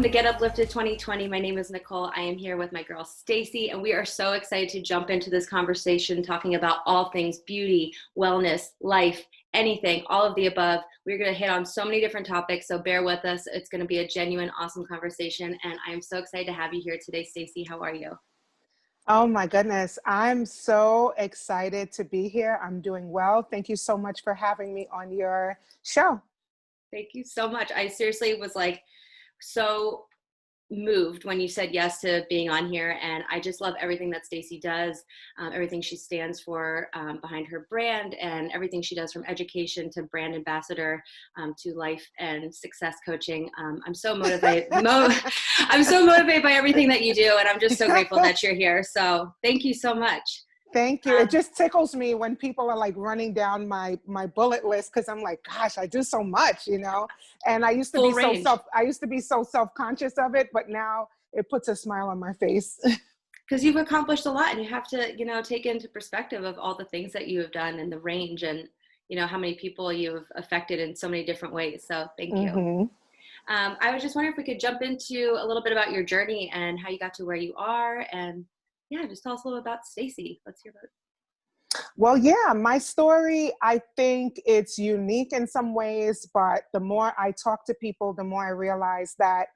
to Get Uplifted 2020. My name is Nicole. I am here with my girl Stacey, and we are so excited to jump into this conversation talking about all things beauty, wellness, life, anything, all of the above. We're going to hit on so many different topics, so bear with us. It's going to be a genuine, awesome conversation, and I am so excited to have you here today, Stacey. How are you? Oh my goodness. I'm so excited to be here. I'm doing well. Thank you so much for having me on your show. Thank you so much. I seriously was like so moved when you said yes to being on here, and I just love everything that Stacey does, everything she stands for behind her brand, and everything she does from education to brand ambassador to life and success coaching. I'm so motivated. I'm so motivated by everything that you do, and I'm just so grateful that you're here. So thank you so much. Thank you. It just tickles me when people are like running down my bullet list, because I'm like, gosh, I do so much, And I used to Full be range. so self-conscious of it, but now it puts a smile on my face. Because you've accomplished a lot, and you have to, take into perspective of all the things that you have done and the range, and how many people you've affected in so many different ways. So thank you. Mm-hmm. I was just wondering if we could jump into a little bit about your journey and how you got to where you are, and just tell us a little about Stacey. Let's hear about it. Well, yeah, my story, I think it's unique in some ways, but the more I talk to people, the more I realize that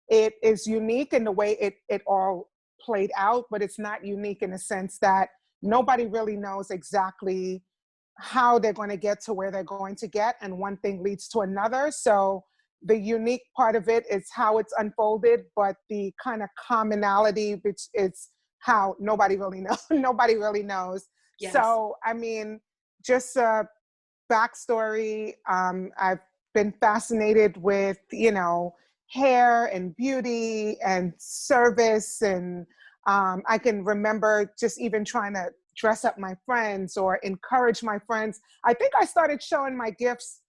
it is unique in the way it all played out, but it's not unique in the sense that nobody really knows exactly how they're going to get to where they're going to get, and one thing leads to another. So the unique part of it is how it's unfolded, but the kind of commonality, which is how nobody really knows. Nobody really knows. Yes. So, I mean, just a backstory. I've been fascinated with, hair and beauty and service. And I can remember just even trying to dress up my friends or encourage my friends. I think I started showing my gifts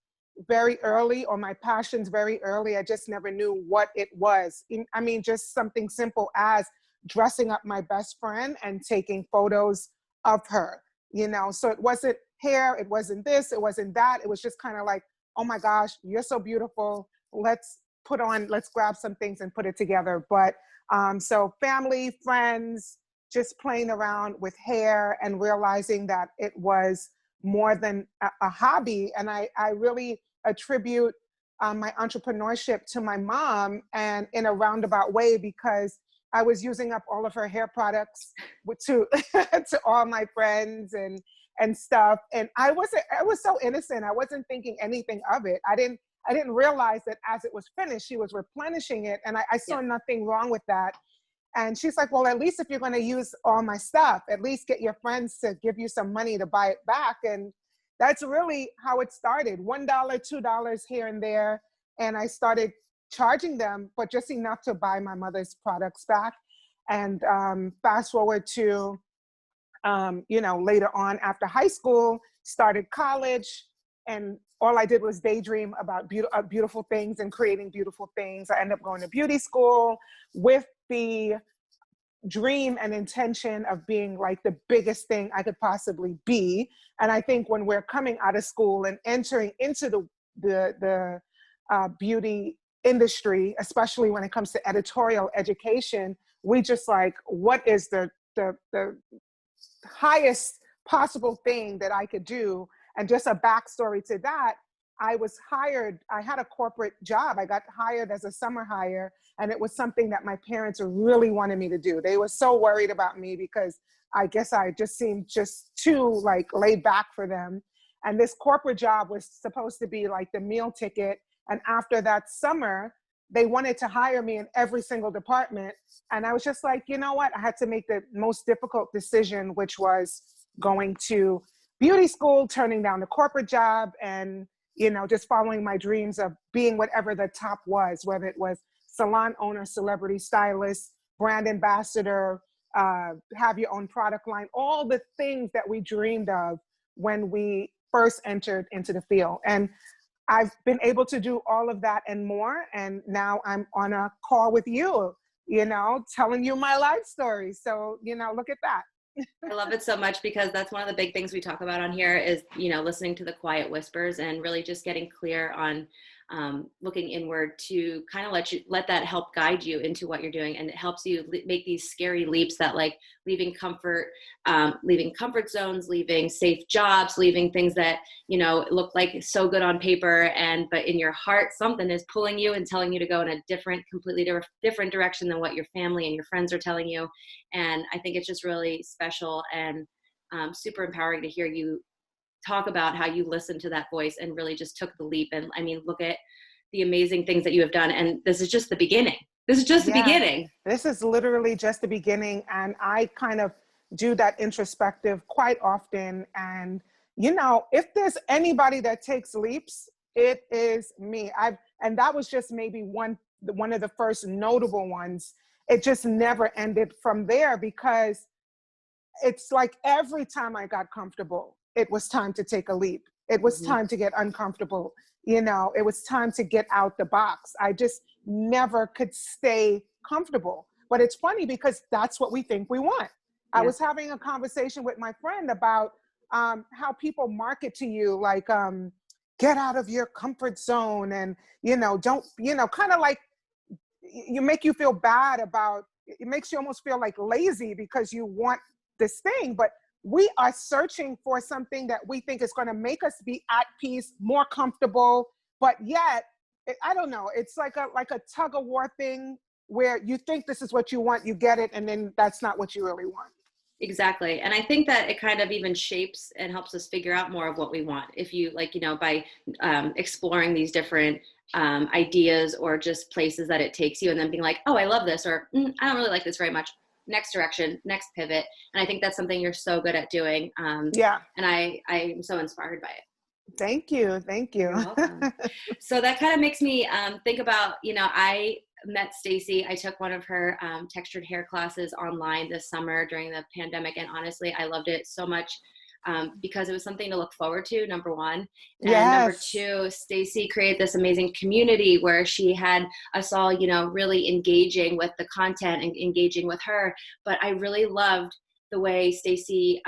very early, or my passions very early. I just never knew what it was. I mean, just something simple as dressing up my best friend and taking photos of her, So it wasn't hair, it wasn't this, it wasn't that. It was just kind of like, oh my gosh, you're so beautiful. Let's grab some things and put it together. But so family, friends, just playing around with hair and realizing that it was more than a hobby. And I really attribute my entrepreneurship to my mom, and in a roundabout way, because I was using up all of her hair products to all my friends and stuff. And I was so innocent. I wasn't thinking anything of it. I didn't realize that as it was finished, she was replenishing it. And I saw nothing wrong with that. And she's like, well, at least if you're going to use all my stuff, at least get your friends to give you some money to buy it back. And that's really how it started. $1, $2 here and there. And I started charging them, but just enough to buy my mother's products back. And fast forward to, later on after high school, started college, and all I did was daydream about beautiful things and creating beautiful things. I ended up going to beauty school with the dream and intention of being like the biggest thing I could possibly be. And I think when we're coming out of school and entering into the beauty industry, especially when it comes to editorial education, we just like, what is the highest possible thing that I could do? And just a backstory to that, I was hired, I had a corporate job. I got hired as a summer hire, and it was something that my parents really wanted me to do. They were so worried about me because I guess I just seemed just too like laid back for them. And this corporate job was supposed to be like the meal ticket. And after that summer, they wanted to hire me in every single department. And I was just like, you know what? I had to make the most difficult decision, which was going to beauty school, turning down the corporate job, and, just following my dreams of being whatever the top was, whether it was salon owner, celebrity stylist, brand ambassador, have your own product line, all the things that we dreamed of when we first entered into the field. And I've been able to do all of that and more. And now I'm on a call with you, telling you my life story. So, look at that. I love it so much, because that's one of the big things we talk about on here is, listening to the quiet whispers and really just getting clear on looking inward to kind of let that help guide you into what you're doing. And it helps you make these scary leaps that like leaving comfort zones, leaving safe jobs, leaving things that, you know, look like so good on paper. But in your heart, something is pulling you and telling you to go in a completely different direction than what your family and your friends are telling you. And I think it's just really special and super empowering to hear you talk about how you listened to that voice and really just took the leap. And I mean, look at the amazing things that you have done. And this is just the beginning. This is just the beginning. This is literally just the beginning. And I kind of do that introspective quite often. And, you know, if there's anybody that takes leaps, it is me. And that was just maybe one of the first notable ones. It just never ended from there, because it's like every time I got comfortable, it was time to take a leap. It was time to get uncomfortable. You know, it was time to get out the box. I just never could stay comfortable. But it's funny because that's what we think we want. I was having a conversation with my friend about how people market to you, like, get out of your comfort zone, and, you know, don't, you know, kind of like you make you feel bad about, it makes you almost feel like lazy because you want this thing. But we are searching for something that we think is going to make us be at peace, more comfortable. But yet, I don't know, it's like a tug of war thing where you think this is what you want, you get it, and then that's not what you really want. Exactly. And I think that it kind of even shapes and helps us figure out more of what we want. If you like, you know, by exploring these different ideas or just places that it takes you, and then being like, oh, I love this, or I don't really like this very much. Next direction, next pivot. And I think that's something you're so good at doing. And I'm so inspired by it. Thank you. Thank you. You're welcome. So that kind of makes me think about, you know, I met Stacey. I took one of her textured hair classes online this summer during the pandemic. And honestly, I loved it so much because it was something to look forward to, number one. And number two, Stacey created this amazing community where she had us all, you know, really engaging with the content and engaging with her. But I really loved the way Stacey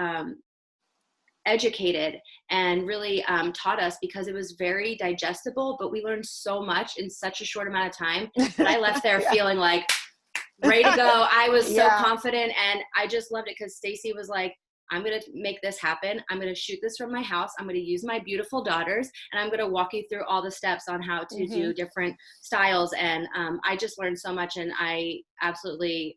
educated and really taught us, because it was very digestible, but we learned so much in such a short amount of time that I left there feeling like ready to go. I was so confident, and I just loved it because Stacey was like, I'm going to make this happen. I'm going to shoot this from my house. I'm going to use my beautiful daughters, and I'm going to walk you through all the steps on how to do different styles. And I just learned so much, and I absolutely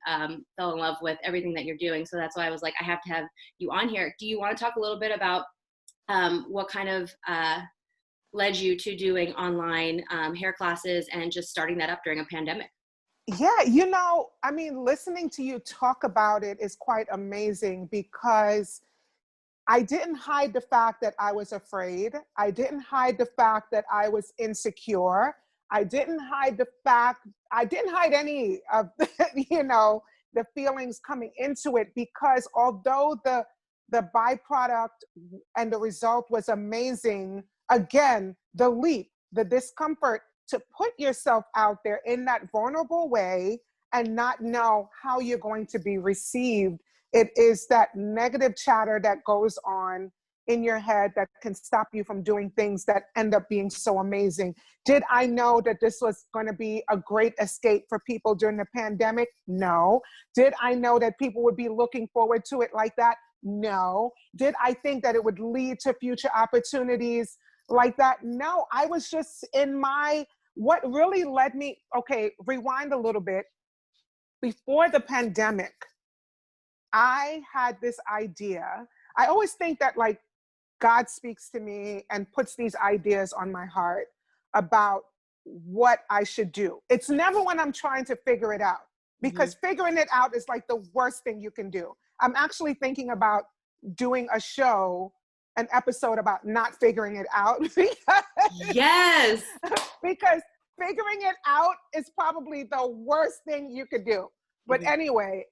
fell in love with everything that you're doing. So that's why I was like, I have to have you on here. Do you want to talk a little bit about what kind of led you to doing online hair classes and just starting that up during a pandemic? Yeah, you know, I mean, listening to you talk about it is quite amazing, because I didn't hide the fact that I was afraid. I didn't hide the fact that I was insecure. I didn't hide any of, you know, the feelings coming into it, because although the byproduct and the result was amazing, again, the leap, the discomfort to put yourself out there in that vulnerable way and not know how you're going to be received. It is that negative chatter that goes on in your head that can stop you from doing things that end up being so amazing. Did I know that this was going to be a great escape for people during the pandemic? No. Did I know that people would be looking forward to it like that? No. Did I think that it would lead to future opportunities like that? No. I was just in what really led me, okay, rewind a little bit. Before the pandemic, I had this idea. I always think that like God speaks to me and puts these ideas on my heart about what I should do. It's never when I'm trying to figure it out, because figuring it out is like the worst thing you can do. I'm actually thinking about doing an episode about not figuring it out. Yes. Because figuring it out is probably the worst thing you could do. But anyway,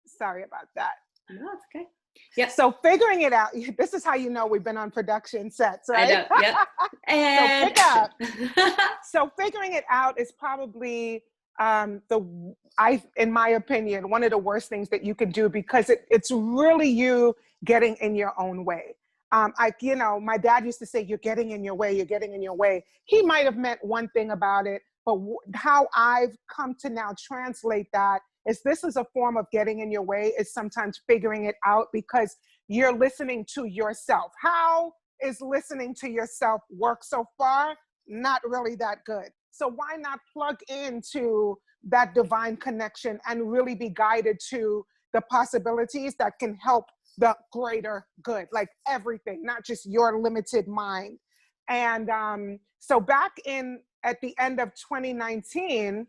sorry about that. No, it's okay. Yeah. So figuring it out, this is how you know we've been on production sets, right? I know. Yep. So figuring it out is probably in my opinion, one of the worst things that you could do, because it's really you getting in your own way. My dad used to say, you're getting in your way, you're getting in your way. He might have meant one thing about it, but how I've come to now translate that is this is a form of getting in your way, is sometimes figuring it out because you're listening to yourself. How is listening to yourself work so far? Not really that good. So why not plug into that divine connection and really be guided to the possibilities that can help the greater good, like everything, not just your limited mind. And so back at the end of 2019,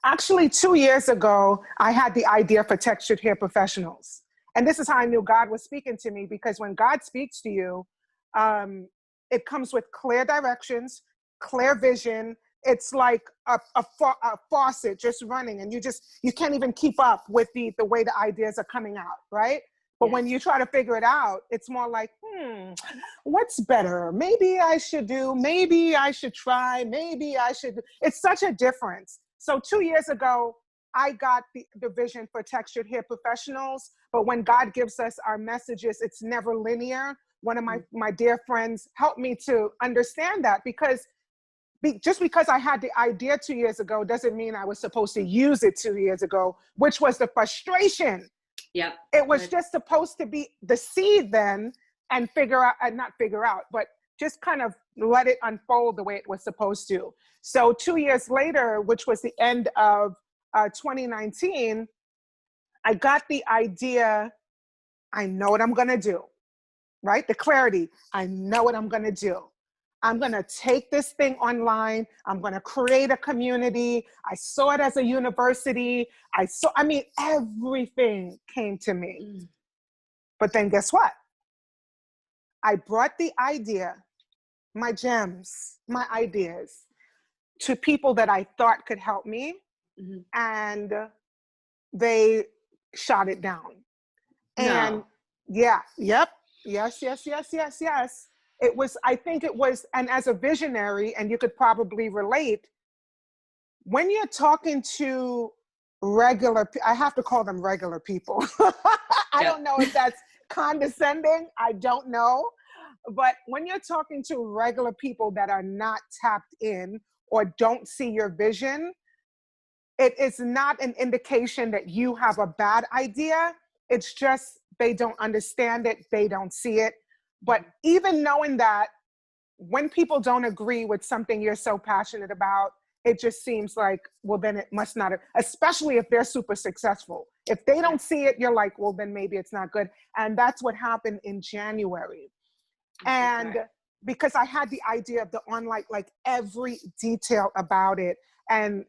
actually 2 years ago, I had the idea for Textured Hair Professionals. And this is how I knew God was speaking to me, because when God speaks to you, it comes with clear directions, clear vision. It's like a faucet just running, and you can't even keep up with the way the ideas are coming out, right? But when you try to figure it out, it's more like, what's better? Maybe I should try, maybe I should. It's such a difference. So 2 years ago, I got the vision for Textured Hair Professionals. But when God gives us our messages, it's never linear. One of my dear friends helped me to understand that, because just because I had the idea 2 years ago doesn't mean I was supposed to use it 2 years ago, which was the frustration. Yeah. It was just supposed to be the seed then, and not figure out, but just kind of let it unfold the way it was supposed to. So 2 years later, which was the end of 2019, I got the idea. I know what I'm going to do, right? The clarity. I know what I'm going to do. I'm going to take this thing online. I'm going to create a community. I saw it as a university. Everything came to me. But then guess what? I brought the idea, my gems, my ideas, to people that I thought could help me, and they shot it down. And yes. It was, and as a visionary, and you could probably relate, when you're talking to I have to call them regular people. I don't know if that's condescending. I don't know. But when you're talking to regular people that are not tapped in or don't see your vision, it is not an indication that you have a bad idea. It's just they don't understand it. They don't see it. But even knowing that, when people don't agree with something you're so passionate about, it just seems like, well, then it must not have, especially if they're super successful. If they don't see it, you're like, well, then maybe it's not good. And that's what happened in January. And because I had the idea of the online, like every detail about it. And,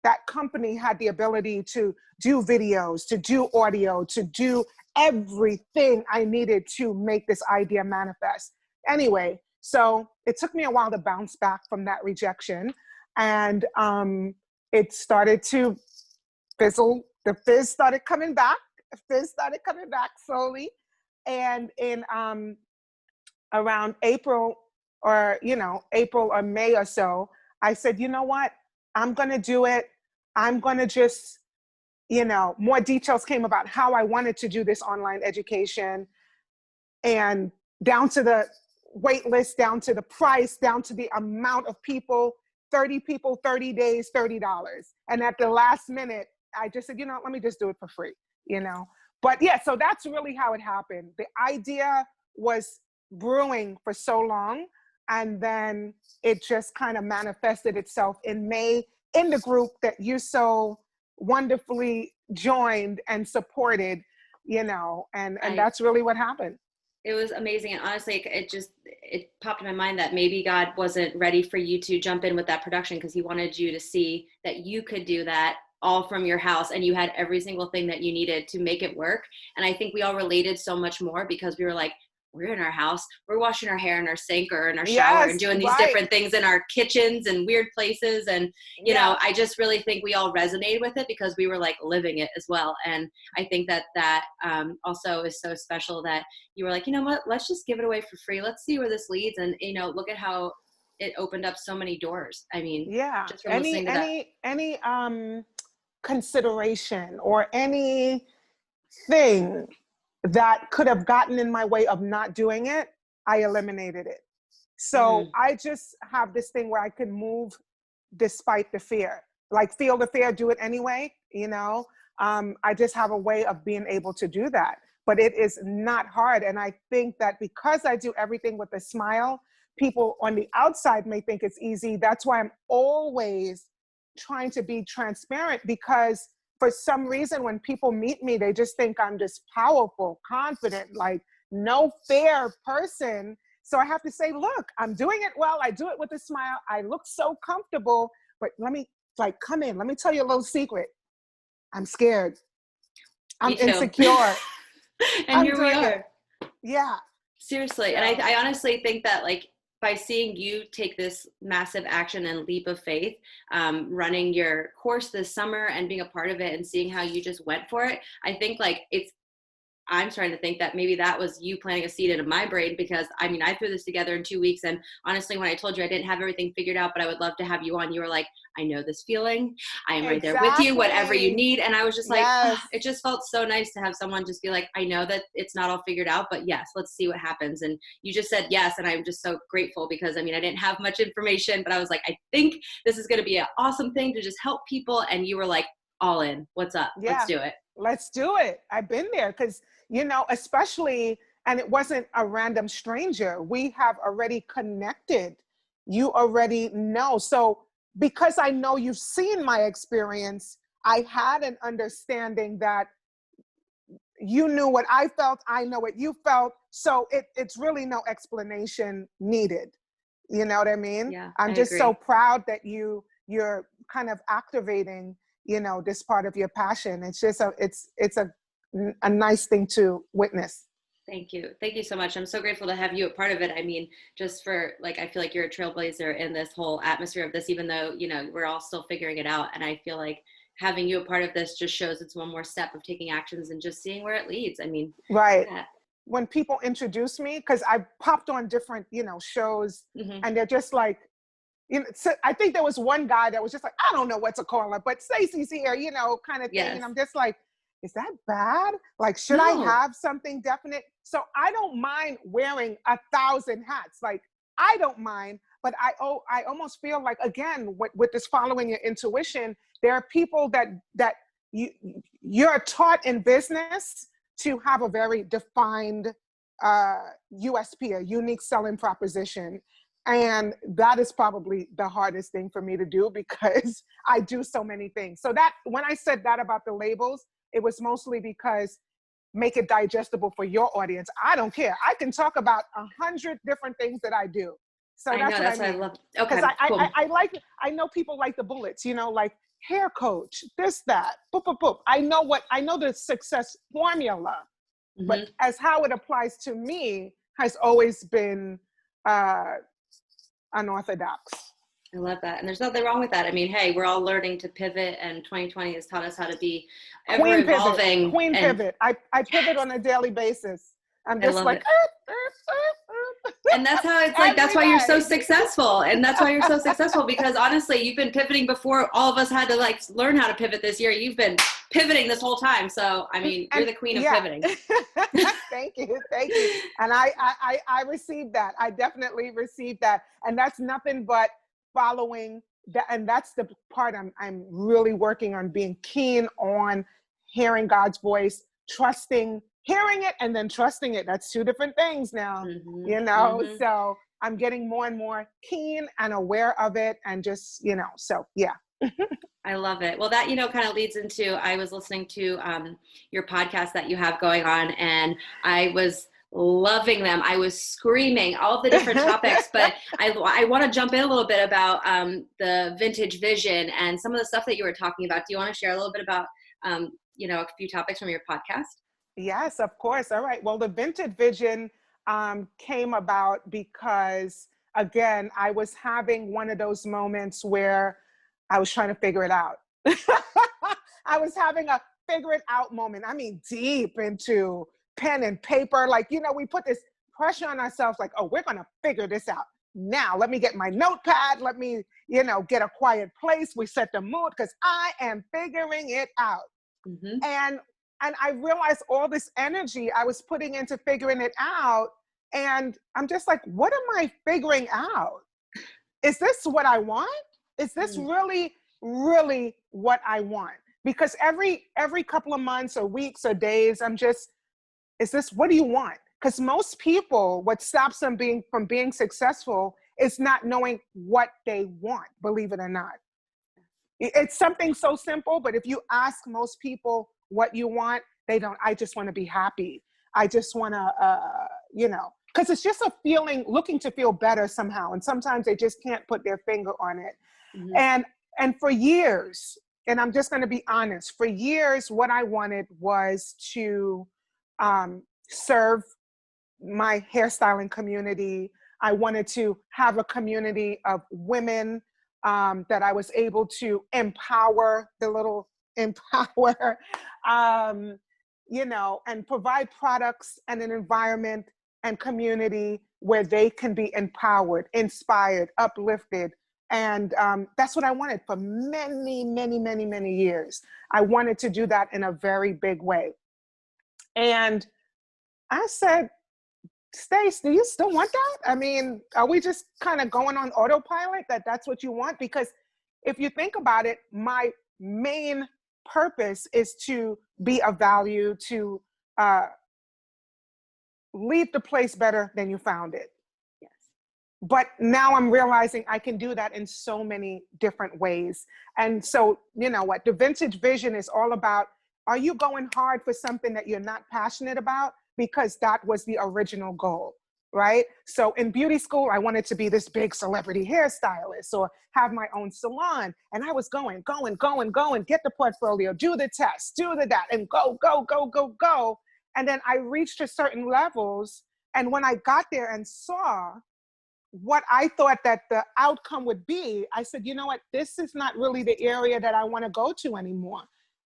that company had the ability to do videos, to do audio, to do everything I needed to make this idea manifest. Anyway, so it took me a while to bounce back from that rejection. And it started to fizzle. The fizz started coming back. Slowly. And in around April or May or so, I said, you know what? I'm going to do it. I'm going to just, more details came about how I wanted to do this online education, and down to the wait list, down to the price, down to the amount of people, 30 people, 30 days, $30. And at the last minute, I just said, let me just do it for free, But yeah, so that's really how it happened. The idea was brewing for so long, and then it just kind of manifested itself in May in the group that you so wonderfully joined and supported, and that's really what happened. It was amazing. And honestly, it popped in my mind that maybe God wasn't ready for you to jump in with that production, because he wanted you to see that you could do that all from your house, and you had every single thing that you needed to make it work. And I think we all related so much more, because we were like, we're in our house, we're washing our hair in our sink or in our shower, and doing these different things in our kitchens and weird places. And, I just really think we all resonated with it because we were like living it as well. And I think that also is so special that you were like, you know what, let's just give it away for free. Let's see where this leads. And, look at how it opened up so many doors. I mean, just from listening to that. Any consideration or anything that could have gotten in my way of not doing it, I eliminated it. So I just have this thing where I can move despite the fear, like feel the fear, do it anyway, you know? I just have a way of being able to do that, but it is not hard. And I think that because I do everything with a smile, people on the outside may think it's easy. That's why I'm always trying to be transparent, because for some reason, when people meet me, they just think I'm this powerful, confident, like no fear person. So I have to say, look, I'm doing it well. I do it with a smile. I look so comfortable, but let me come in. Let me tell you a little secret. I'm scared. I'm insecure. And I'm here we are. it. Yeah. Seriously. And I honestly think that, like, by seeing you take this massive action and leap of faith, running your course this summer and being a part of it and seeing how you just went for it, I think like I'm starting to think that maybe that was you planting a seed into my brain, because I mean, I threw this together in 2 weeks. And honestly, when I told you I didn't have everything figured out, but I would love to have you on, you were like, I know this feeling. I am right there with you, whatever you need. And I was just like, it just felt so nice to have someone just be like, I know that it's not all figured out, but yes, let's see what happens. And you just said yes. And I'm just so grateful, because I mean, I didn't have much information, but I was like, I think this is going to be an awesome thing to just help people. And you were like, all in. What's up? Yeah. Let's do it. Let's do it. I've been there because, you know, especially, and it wasn't a random stranger. We have already connected. You already know. So because I know you've seen my experience, I had an understanding that you knew what I felt. I know what you felt. So it's really no explanation needed. You know what I mean? Yeah, I'm just so proud that you're kind of activating, you know, this part of your passion. It's just it's a nice thing to witness. Thank you. Thank you so much. I'm so grateful to have you a part of it. I mean, just for like, I feel like you're a trailblazer in this whole atmosphere of this, even though, you know, we're all still figuring it out. And I feel like having you a part of this just shows it's one more step of taking actions and just seeing where it leads. I mean, right. Yeah. When people introduce me, because I popped on different, you know, shows, and they're just like, you know, so I think there was one guy that was just like, I don't know what to call it, but Stacey's here, you know, kind of thing. Yes. And I'm just like, is that bad? Like, should I have something definite? So I don't mind wearing 1,000 hats. Like, I don't mind, but I almost feel like, again, with this following your intuition, there are people that you're taught in business to have a very defined USP, a unique selling proposition. And that is probably the hardest thing for me to do, because I do so many things. So that when I said that about the labels, it was mostly because make it digestible for your audience. I don't care. I can talk about 100 different things that I do. So that's what I mean. I love. Okay, cool. I know people like the bullets, you know, like hair coach, this, that, boop, boop, boop. I know the success formula, but as how it applies to me has always been unorthodox. I love that. And there's nothing wrong with that. I mean, hey, we're all learning to pivot, and 2020 has taught us how to be ever evolving. Queen pivot. I pivot on a daily basis. I'm just like, and that's how it's like, that's why you're so successful. And that's why you're so successful, because honestly, you've been pivoting before all of us had to like learn how to pivot this year. You've been pivoting this whole time. So, I mean, you're the queen of pivoting. Thank you. And I received that. I definitely received that. And that's nothing but following that. And that's the part I'm really working on, being keen on hearing God's voice, hearing it and then trusting it. That's two different things now, you know? So I'm getting more and more keen and aware of it, and just, you know, so yeah. I love it. Well, that, you know, kind of leads into, I was listening to your podcast that you have going on, and I was loving them. I was screaming all of the different topics, but I want to jump in a little bit about the vintage vision and some of the stuff that you were talking about. Do you want to share a little bit about, you know, a few topics from your podcast? Yes, of course. All right. Well, the vintage vision came about because, again, I was having one of those moments where I was trying to figure it out. I was having a figure it out moment. I mean, deep into pen and paper. Like, you know, we put this pressure on ourselves, like, oh, we're going to figure this out. Now, let me get my notepad. Let me, you know, get a quiet place. We set the mood because I am figuring it out. And And I realized all this energy I was putting into figuring it out. And I'm just like, what am I figuring out? Is this what I want? Is this really, really what I want? Because every couple of months or weeks or days, I'm just, what do you want? Because most people, what stops them from being successful is not knowing what they want, believe it or not. It's something so simple, but if you ask most people what you want, they don't. I just want to be happy. I just want to, because it's just a feeling, looking to feel better somehow. And sometimes they just can't put their finger on it. Mm-hmm. And for years, and I'm just going to be honest, for years, what I wanted was to serve my hairstyling community. I wanted to have a community of women that I was able to empower, and provide products and an environment and community where they can be empowered, inspired, uplifted. And that's what I wanted for many, many, many, many years. I wanted to do that in a very big way. And I said, Stace, do you still want that? I mean, are we just kind of going on autopilot that's what you want? Because if you think about it, my main purpose is to be of value, to leave the place better than you found it. Yes. But now I'm realizing I can do that in so many different ways. And so, you know what, the vintage vision is all about, are you going hard for something that you're not passionate about? Because that was the original goal, right? So in beauty school, I wanted to be this big celebrity hairstylist or have my own salon. And I was going, get the portfolio, do the test, do that, and go. And then I reached to certain levels. And when I got there and saw what I thought that the outcome would be, I said, you know what, this is not really the area that I want to go to anymore.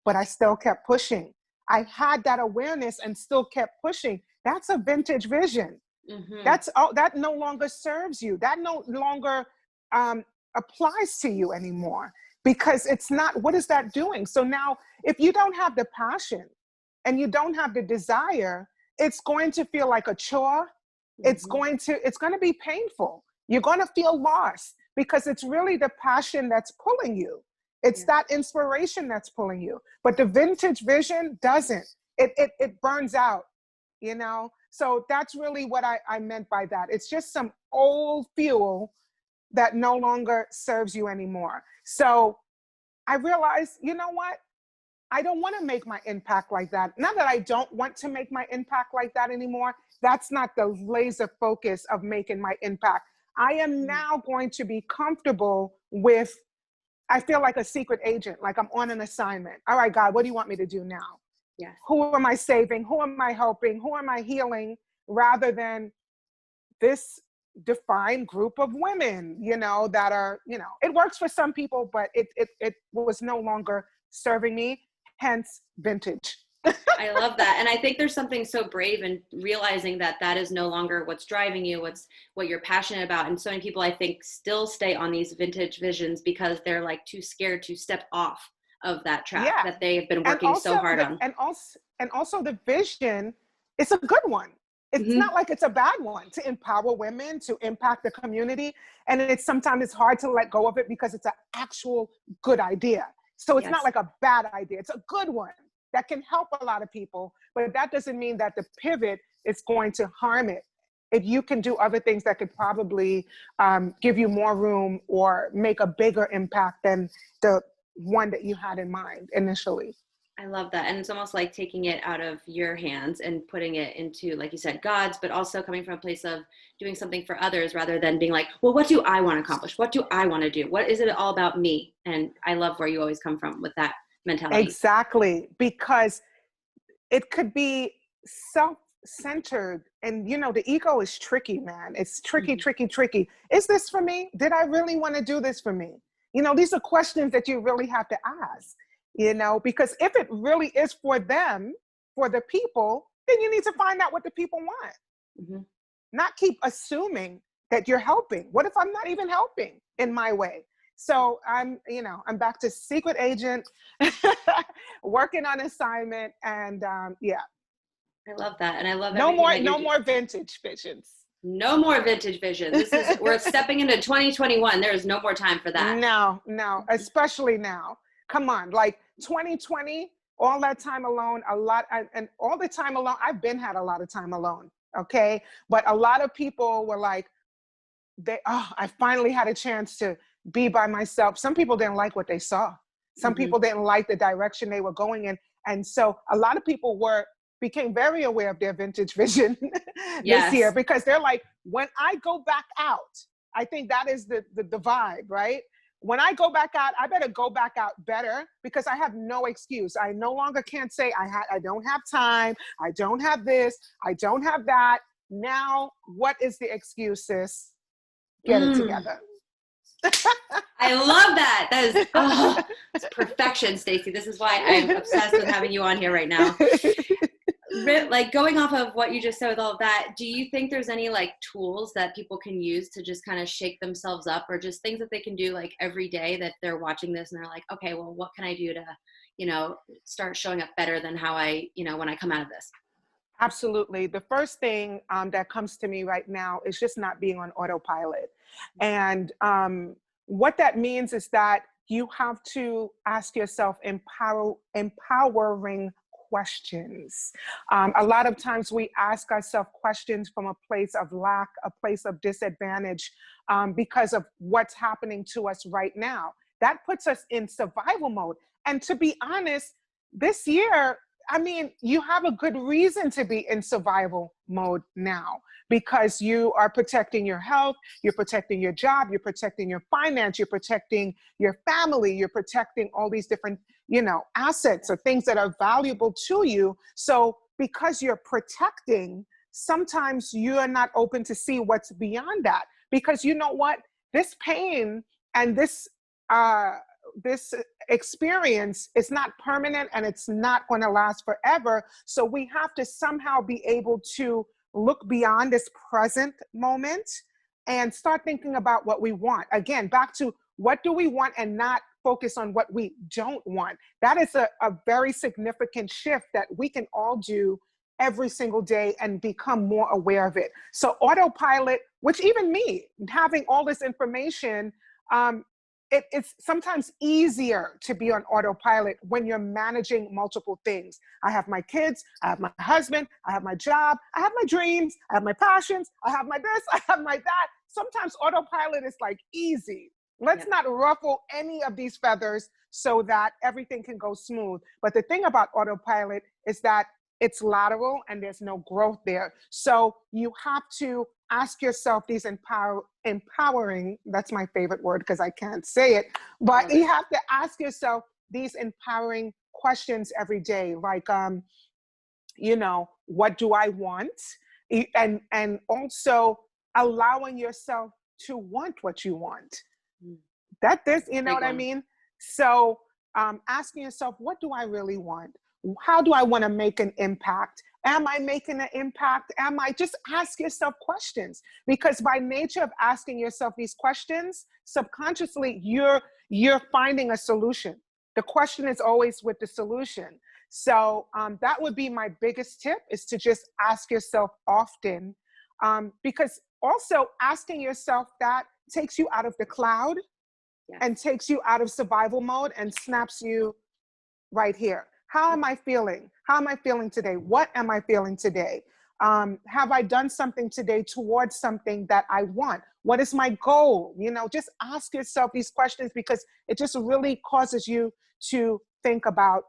But I still kept pushing. I had that awareness and still kept pushing. That's a vintage vision. Mm-hmm. That no longer serves you. That no longer applies to you anymore, because it's not, what is that doing? So now if you don't have the passion and you don't have the desire, it's going to feel like a chore. Mm-hmm. It's going to be painful. You're going to feel lost, because it's really the passion that's pulling you. It's that inspiration that's pulling you. But the vintage vision doesn't. It burns out, you know? So that's really what I meant by that. It's just some old fuel that no longer serves you anymore. So I realized, you know what? I don't want to make my impact like that. Not that I don't want to make my impact like that anymore. That's not the laser focus of making my impact. I am now going to be comfortable with, I feel like a secret agent, like I'm on an assignment. All right, God, what do you want me to do now? Yes. Who am I saving? Who am I helping? Who am I healing? Rather than this defined group of women, you know, that are, you know, it works for some people, but it was no longer serving me, hence vintage. I love that. And I think there's something so brave in realizing that that is no longer what's driving you, what you're passionate about. And so many people, I think, still stay on these vintage visions because they're like too scared to step off of that track that they have been working so hard on. And also the vision is a good one. It's not like it's a bad one, to empower women, to impact the community. And sometimes it's hard to let go of it because it's an actual good idea. So it's not like a bad idea. It's a good one that can help a lot of people, but that doesn't mean that the pivot is going to harm it. If you can do other things that could probably give you more room or make a bigger impact than the one that you had in mind initially. I love that. And it's almost like taking it out of your hands and putting it into, like you said, God's, but also coming from a place of doing something for others rather than being like, well, what do I want to accomplish? What do I want to do? What is it all about me? And I love where you always come from with that mentality. Exactly. Because it could be self-centered, and, you know, the ego is tricky, man. It's tricky. Is this for me? Did I really want to do this for me? You know, these are questions that you really have to ask. You know, because if it really is for them, for the people, then you need to find out what the people want. Mm-hmm. Not keep assuming that you're helping. What if I'm not even helping in my way? So I'm back to secret agent, working on assignment, and yeah. I love that. And I love No everything more, that you're no doing. more vintage visions. No more vintage vision. We're stepping into 2021. There is no more time for that. No, no, especially now. Come on, like 2020, all that time alone, and all the time alone, I've been had a lot of time alone, okay? But a lot of people were like, I finally had a chance to be by myself. Some people didn't like what they saw. Some people didn't like the direction they were going in. And so a lot of people became very aware of their vintage vision this year, because they're like, when I go back out, I think that is the vibe, right? When I go back out, I better go back out better, because I have no excuse. I no longer can't say I don't have time. I don't have this. I don't have that. Now, what is the excuse, sis? Get it together. I love that. That is it's perfection, Stacey. This is why I'm obsessed with having you on here right now. Like, going off of what you just said with all of that, do you think there's any like tools that people can use to just kind of shake themselves up, or just things that they can do like every day that they're watching this and they're like, okay, well, what can I do to, start showing up better than how when I come out of this? Absolutely. The first thing that comes to me right now is just not being on autopilot. And what that means is that you have to ask yourself empowering questions. A lot of times we ask ourselves questions from a place of lack, a place of disadvantage, because of what's happening to us right now. That puts us in survival mode. And to be honest, this year, I mean, you have a good reason to be in survival mode now, because you are protecting your health, you're protecting your job, you're protecting your finance, you're protecting your family, you're protecting all these different, assets or things that are valuable to you. So because you're protecting, sometimes you are not open to see what's beyond that, because you know what? This pain and this experience is not permanent, and it's not going to last forever. So we have to somehow be able to look beyond this present moment and start thinking about what we want. Again, back to what do we want, and not focus on what we don't want. That is a very significant shift that we can all do every single day and become more aware of it. So autopilot, which even me, having all this information, it's sometimes easier to be on autopilot when you're managing multiple things. I have my kids, I have my husband, I have my job, I have my dreams, I have my passions, I have my this, I have my that. Sometimes autopilot is like easy. Let's not ruffle any of these feathers so that everything can go smooth. But the thing about autopilot is that it's lateral and there's no growth there. So you have to ask yourself these empowering, that's my favorite word because I can't say it, but you have to ask yourself these empowering questions every day. Like, what do I want? And also allowing yourself to want what you want. What I mean? So asking yourself, what do I really want? How do I want to make an impact? Am I making an impact? Just ask yourself questions, because by nature of asking yourself these questions, subconsciously, you're finding a solution. The question is always with the solution. So that would be my biggest tip, is to just ask yourself often, because also asking yourself that takes you out of the cloud and takes you out of survival mode and snaps you right here. How am I feeling? How am I feeling today? What am I feeling today? Have I done something today towards something that I want? What is my goal? Just ask yourself these questions, because it just really causes you to think about,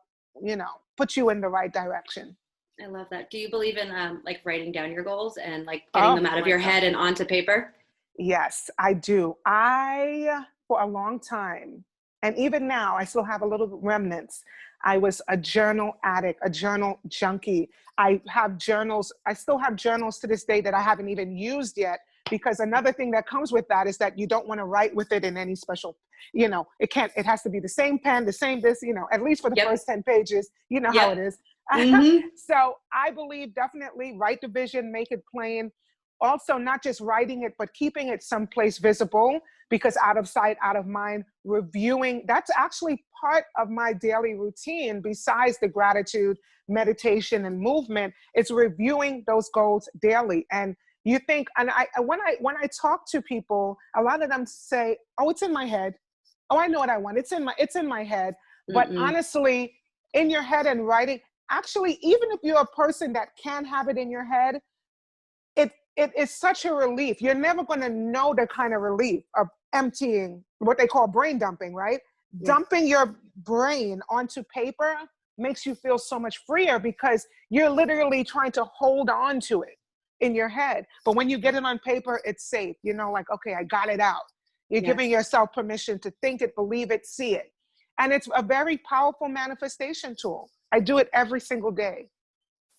put you in the right direction. I love that. Do you believe in like writing down your goals and like getting them out of your head and onto paper? Yes, I do. For a long time, and even now, I still have a little remnants. I was a journal addict, a journal junkie. I still have journals to this day that I haven't even used yet, because another thing that comes with that is that you don't want to write with it in any special, it has to be the same pen, the same this, at least for the first 10 pages, how it is. So I believe definitely write the vision, make it plain. Also, not just writing it, but keeping it someplace visible, because out of sight, out of mind, reviewing, that's actually part of my daily routine besides the gratitude, meditation, and movement. It's reviewing those goals daily. And you think, and when I talk to people, a lot of them say, oh, it's in my head. Oh, I know what I want. It's in my head. But honestly, in your head and writing, actually, even if you're a person that can have it in your head, it is such a relief. You're never going to know the kind of relief of emptying, what they call brain dumping, right? Yeah. Dumping your brain onto paper makes you feel so much freer because you're literally trying to hold on to it in your head. But when you get it on paper, it's safe. You know, like, okay, I got it out. You're giving yourself permission to think it, believe it, see it. And it's a very powerful manifestation tool. I do it every single day.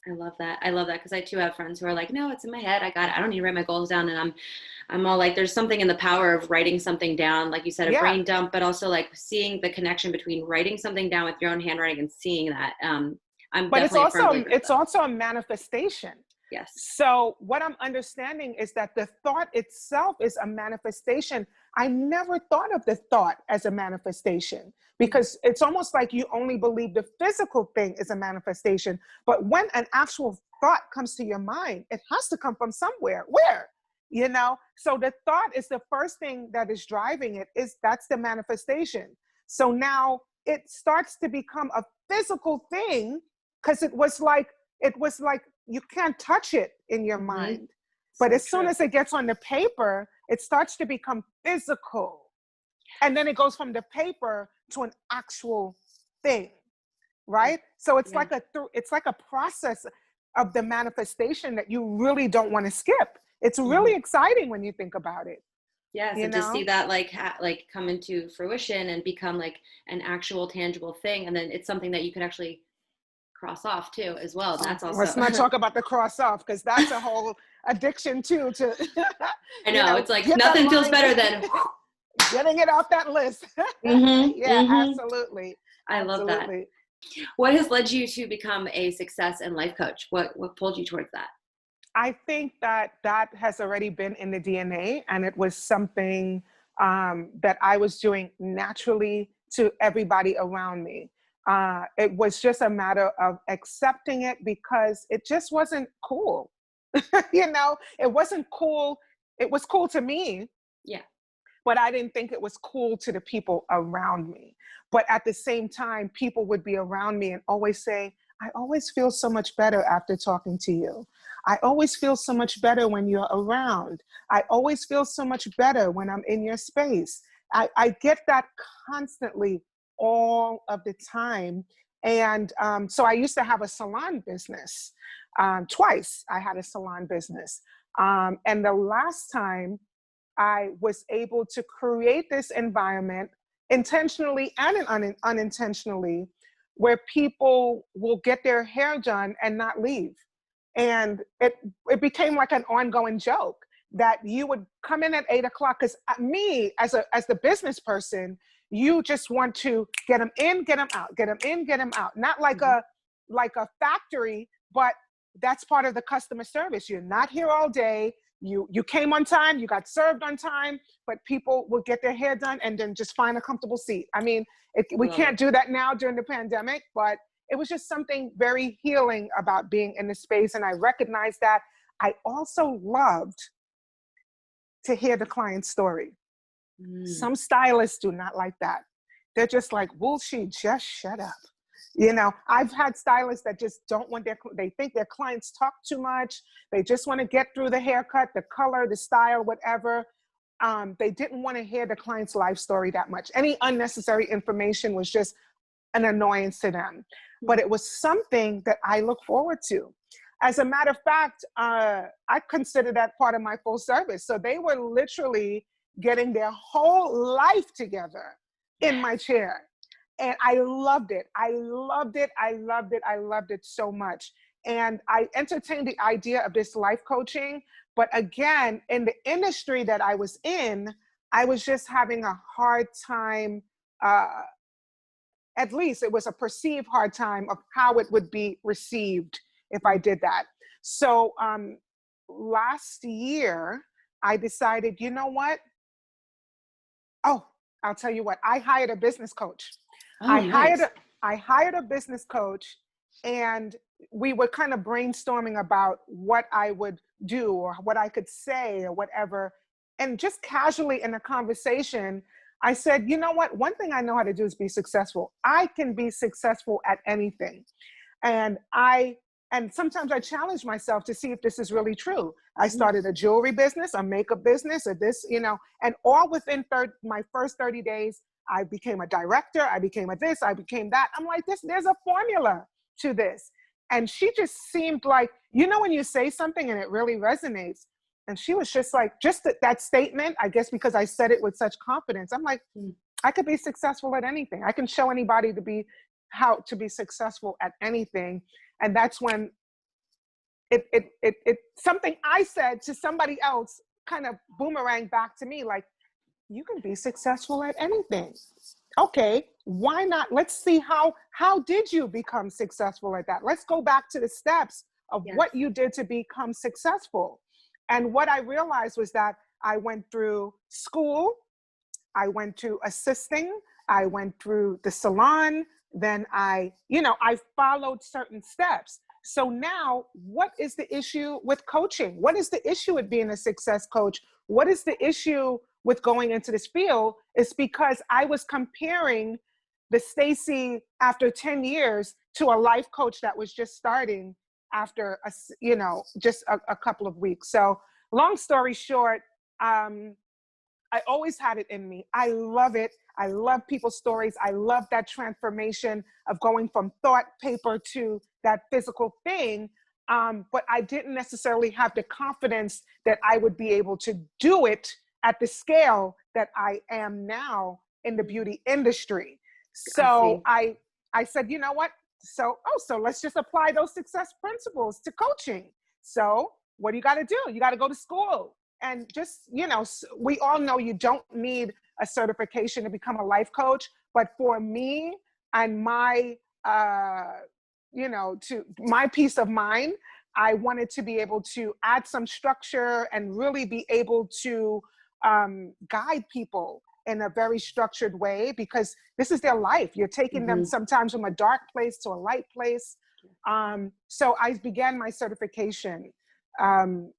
I love that. I love that because I too have friends who are like, no, it's in my head. I got it. I don't need to write my goals down. And I'm all like, there's something in the power of writing something down. Like you said, a brain dump, but also like seeing the connection between writing something down with your own handwriting and seeing that. But it's also a manifestation. Yes. So what I'm understanding is that the thought itself is a manifestation. I never thought of the thought as a manifestation because it's almost like you only believe the physical thing is a manifestation. But when an actual thought comes to your mind, it has to come from somewhere. Where? You know? So the thought is the first thing that is driving it. That's the manifestation. So now it starts to become a physical thing because it was like you can't touch it in your mind. But as soon as it gets on the paper, it starts to become physical. And then it goes from the paper to an actual thing, right? So it's like a process of the manifestation that you really don't want to skip. It's really exciting when you think about it. Yes, and to see that like come into fruition and become like an actual tangible thing. And then it's something that you can actually cross off too as well. And that's also, let's not talk about the cross off because that's a whole addiction too to I know, it's like nothing feels better than getting it off that list. Absolutely. I love that. What has led you to become a success and life coach? What pulled you towards that? I think that has already been in the DNA, and it was something that I was doing naturally to everybody around me. It was just a matter of accepting it because it just wasn't cool. It wasn't cool. It was cool to me. Yeah. But I didn't think it was cool to the people around me. But at the same time, people would be around me and always say, I always feel so much better after talking to you. I always feel so much better when you're around. I always feel so much better when I'm in your space. I get that constantly all of the time. And so I used to have a salon business. Twice I had a salon business. And the last time I was able to create this environment intentionally and unintentionally where people will get their hair done and not leave. And it became like an ongoing joke that you would come in at 8 o'clock because me as the business person, you just want to get them in, get them out, get them in, get them out. Not like a factory, but that's part of the customer service. You're not here all day. You came on time, you got served on time, but people will get their hair done and then just find a comfortable seat. I mean, we can't do that now during the pandemic, but it was just something very healing about being in the space. And I recognized that. I also loved to hear the client's story. Some stylists do not like that. They're just like, will she just shut up? I've had stylists that just don't want they think their clients talk too much. They just want to get through the haircut, the color, the style, whatever. They didn't want to hear the client's life story that much. Any unnecessary information was just an annoyance to them. But it was something that I look forward to. As a matter of fact, I consider that part of my full service. So they were literally getting their whole life together in my chair. And I loved it. I loved it. I loved it. I loved it so much. And I entertained the idea of this life coaching. But again, in the industry that I was in, I was just having a hard time. At least it was a perceived hard time of how it would be received if I did that. So last year, I decided, you know what? Oh, I'll tell you what, I hired a business coach. Oh, nice. I hired a business coach, and we were kind of brainstorming about what I would do or what I could say or whatever. And just casually in a conversation, I said, you know what? One thing I know how to do is be successful. I can be successful at anything. And sometimes I challenge myself to see if this is really true. I started a jewelry business, a makeup business, or this, and all within my first 30 days, I became a director, I became a this, I became that. I'm like, there's a formula to this. And she just seemed like, when you say something and it really resonates. And she was just like, just that statement, I guess because I said it with such confidence. I'm like, I could be successful at anything. I can show anybody how to be successful at anything. And that's when it something I said to somebody else kind of boomerang back to me, like, you can be successful at anything. Okay, why not? Let's see how did you become successful at that? Let's go back to the steps of what you did to become successful. And what I realized was that I went through school, I went to assisting, I went through the salon, then I followed certain steps. So now, what is the issue with coaching? What is the issue with being a success coach? What is the issue with going into this field? It's because I was comparing the Stacey after 10 years to a life coach that was just starting after just a couple of weeks. So long story short, I always had it in me. I love it. I love people's stories. I love that transformation of going from thought paper to that physical thing. But I didn't necessarily have the confidence that I would be able to do it at the scale that I am now in the beauty industry. So I said, you know what? So let's just apply those success principles to coaching. So what do you got to do? You got to go to school. And just, we all know you don't need a certification to become a life coach. But for me and my, to my peace of mind, I wanted to be able to add some structure and really be able to guide people in a very structured way, because this is their life. You're taking them sometimes from a dark place to a light place. So I began my certification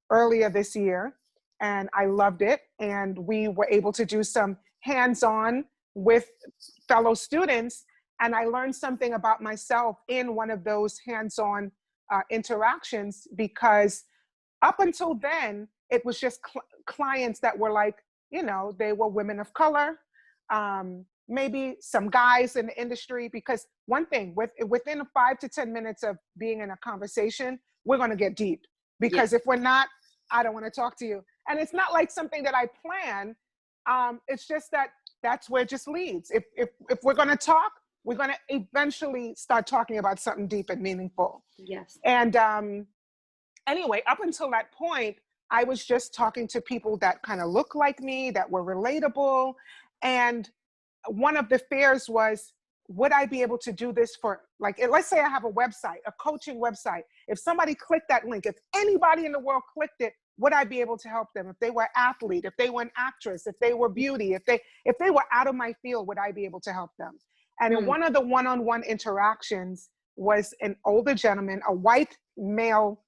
earlier this year, and I loved it. And we were able to do some hands-on with fellow students. And I learned something about myself in one of those hands-on interactions, because up until then, it was just clients that were like, they were women of color, maybe some guys in the industry, because one thing, within 5 to 10 minutes of being in a conversation, we're going to get deep. Because if we're not, I don't want to talk to you. And it's not like something that I plan. It's just that's where it just leads. If we're going to talk, we're going to eventually start talking about something deep and meaningful. Yes. And anyway, up until that point, I was just talking to people that kind of looked like me, that were relatable. And one of the fears was, would I be able to do this for, like, let's say I have a website, a coaching website. If somebody clicked that link, if anybody in the world clicked it, would I be able to help them? If they were athlete, if they were an actress, if they were beauty, if they were out of my field, would I be able to help them? And in one of the one-on-one interactions was an older gentleman, a white male,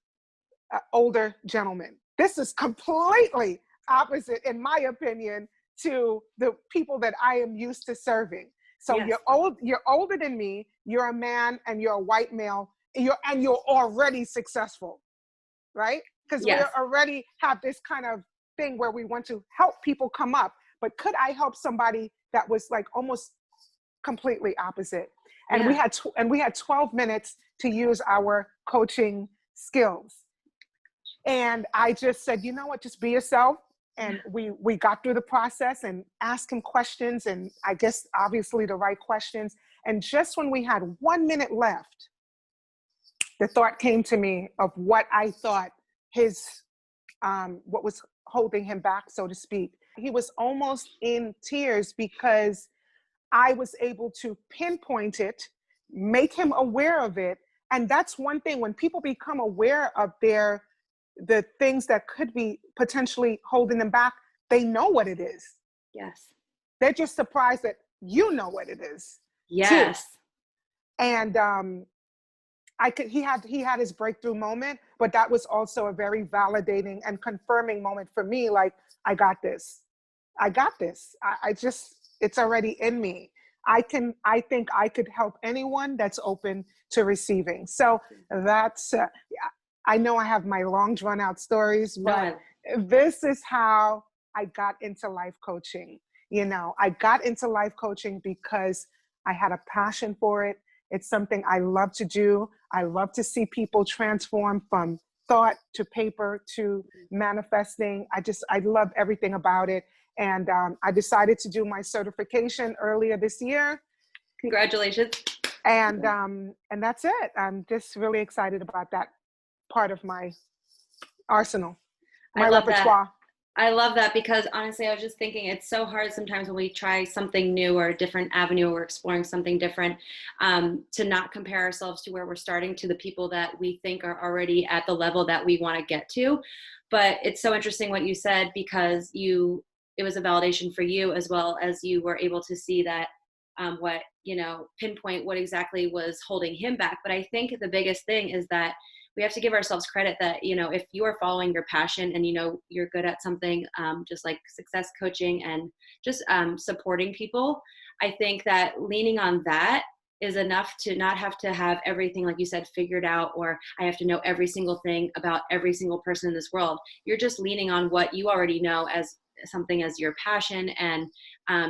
older gentleman. This is completely opposite, in my opinion, to the people that I am used to serving. So you're older than me, you're a man, and you're a white male, you're already successful, right? Because we already have this kind of thing where we want to help people come up. But could I help somebody that was like almost completely opposite? And we had 12 minutes to use our coaching skills. And I just said, you know what, just be yourself. And we got through the process and asked him questions, and I guess obviously the right questions. And just when we had 1 minute left, the thought came to me of what I thought what was holding him back, so to speak. He was almost in tears because I was able to pinpoint it, make him aware of it. And that's one thing, when people become aware of the things that could be potentially holding them back, they know what it is. Yes. they're just surprised that you know what it is too. Yes. And he had his breakthrough moment, but that was also a very validating and confirming moment for me. Like, I got this. I just, it's already in me. I think I could help anyone that's open to receiving. So that's, I know I have my long drawn out stories, but this is how I got into life coaching. You know, I got into life coaching because I had a passion for it. It's something I love to do. I love to see people transform from thought to paper to manifesting. I love everything about it. And I decided to do my certification earlier this year. Congratulations. And that's it. I'm just really excited about that part of my arsenal, my repertoire. I love that, because honestly, I was just thinking it's so hard sometimes when we try something new or a different avenue, or we're exploring something different, to not compare ourselves to where we're starting to the people that we think are already at the level that we want to get to. But it's so interesting what you said, because it was a validation for you, as well as you were able to see that pinpoint what exactly was holding him back. But I think the biggest thing is that we have to give ourselves credit that, if you are following your passion and, you're good at something, just like success coaching and just supporting people, I think that leaning on that is enough to not have to have everything, like you said, figured out, or I have to know every single thing about every single person in this world. You're just leaning on what you already know as something as your passion, and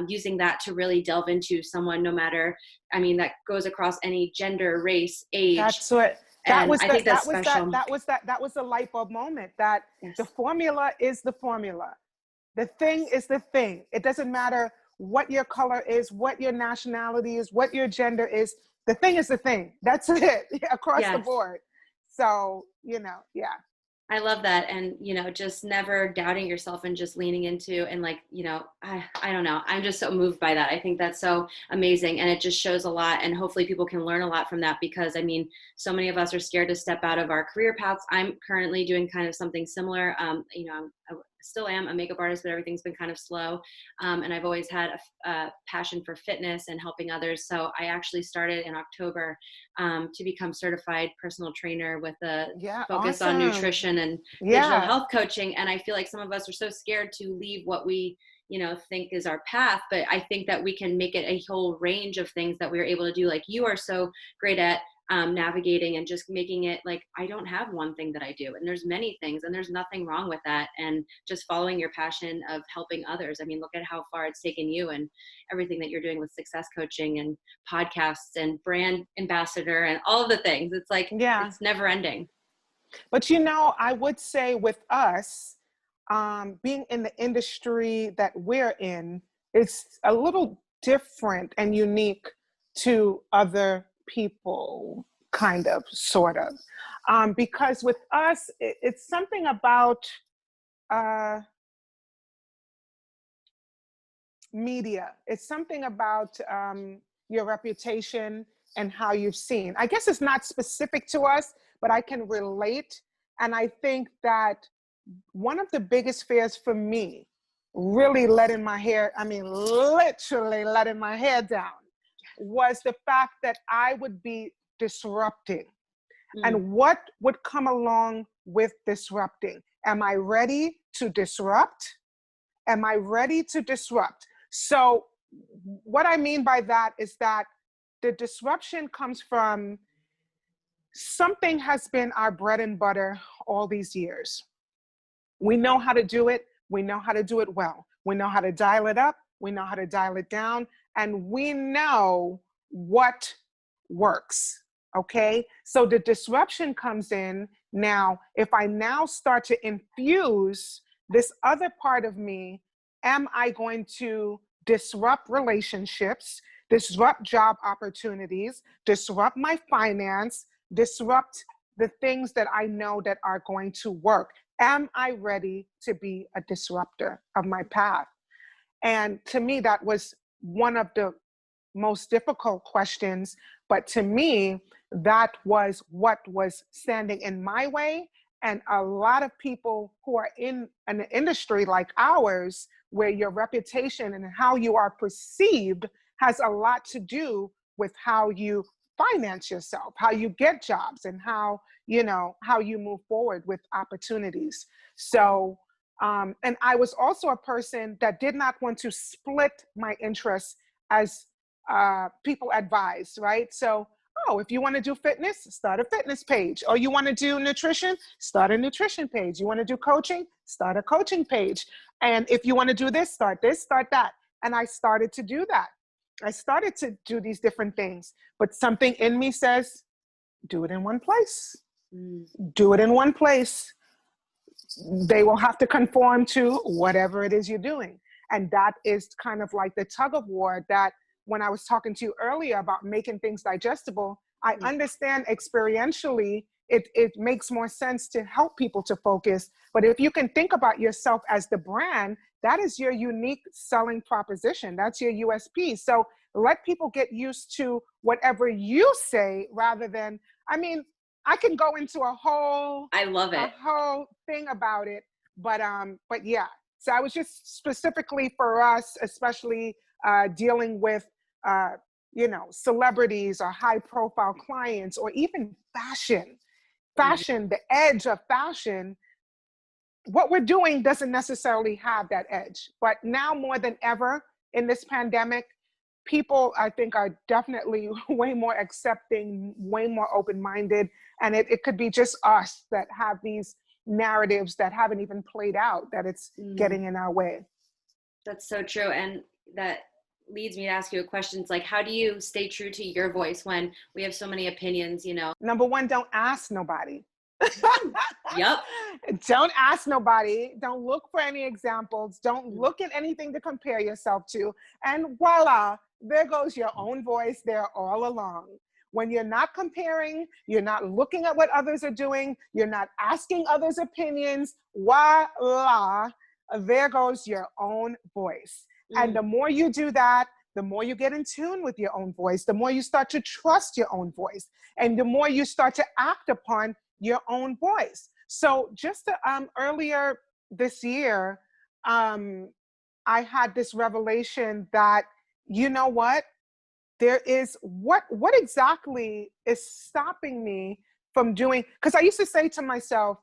using that to really delve into someone, no matter, that goes across any gender, race, age. That's what. That was the light bulb moment, that yes. The formula is the formula. The thing is the thing. It doesn't matter what your color is, what your nationality is, what your gender is. The thing is the thing. That's it, across yes. the board. So, yeah. I love that. And, just never doubting yourself and just leaning into, and I don't know. I'm just so moved by that. I think that's so amazing. And it just shows a lot, and hopefully people can learn a lot from that, because so many of us are scared to step out of our career paths. I'm currently doing kind of something similar. I still am a makeup artist, but everything's been kind of slow. And I've always had a passion for fitness and helping others. So I actually started in October to become certified personal trainer with a focus on nutrition and digital health coaching. And I feel like some of us are so scared to leave what we think is our path, but I think that we can make it a whole range of things that we're able to do. Like you are so great at navigating and just making it like, I don't have one thing that I do, and there's many things, and there's nothing wrong with that. And just following your passion of helping others. Look at how far it's taken you, and everything that you're doing with success coaching and podcasts and brand ambassador and all of the things. It's like, it's never ending. But I would say with us, being in the industry that we're in, it's a little different and unique to other people, kind of, sort of. Because with us, it's something about media. It's something about your reputation and how you've seen. I guess it's not specific to us, but I can relate. And I think that one of the biggest fears for me, really letting my hair, literally letting my hair down, was the fact that I would be disrupting. And what would come along with disrupting? Am I ready to disrupt? Am I ready to disrupt? So what I mean by that is that the disruption comes from something has been our bread and butter all these years. We know how to do it. We know how to do it well. We know how to dial it up. We know how to dial it down. And we know what works. Okay? So the disruption comes in now. If I now start to infuse this other part of me, am I going to disrupt relationships, disrupt job opportunities, disrupt my finance, disrupt the things that I know that are going to work? Am I ready to be a disruptor of my path? And to me, that was one of the most difficult questions. But to me, that was what was standing in my way And a lot of people who are in an industry like ours, where your reputation and how you are perceived has a lot to do with how you finance yourself, how you get jobs, and how, how you move forward with opportunities. So, and I was also a person that did not want to split my interests as people advise, right? So, oh, if you want to do fitness, start a fitness page. Or you want to do nutrition, start a nutrition page. You want to do coaching, start a coaching page. And if you want to do this, start that. And I started to do that. I started to do these different things, but something in me says, do it in one place. Do it in one place. They will have to conform to whatever it is you're doing. And that is kind of like the tug of war that, when I was talking to you earlier about making things digestible, I understand experientially it makes more sense to help people to focus. But if you can think about yourself as the brand, that is your unique selling proposition. That's your USP. So let people get used to whatever you say rather than, I mean, I can go into a whole thing about it, but yeah. So I was just specifically for us, especially dealing with celebrities or high profile clients, or even fashion, the edge of fashion. What we're doing doesn't necessarily have that edge, but now more than ever in this pandemic, people, I think, are definitely way more accepting, way more open-minded. And it could be just us that have these narratives that haven't even played out, that it's getting in our way. That's so true. And that leads me to ask you a question. It's like, how do you stay true to your voice when we have so many opinions, Number one, don't ask nobody. Yep. Don't ask nobody. Don't look for any examples. Don't look at anything to compare yourself to. And voila, there goes your own voice there all along. When you're not comparing, you're not looking at what others are doing, you're not asking others' opinions, voila, there goes your own voice. And the more you do that, the more you get in tune with your own voice, the more you start to trust your own voice, and the more you start to act upon your own voice. So just earlier this year, I had this revelation that, you know what, there is, what exactly is stopping me from doing, because I used to say to myself,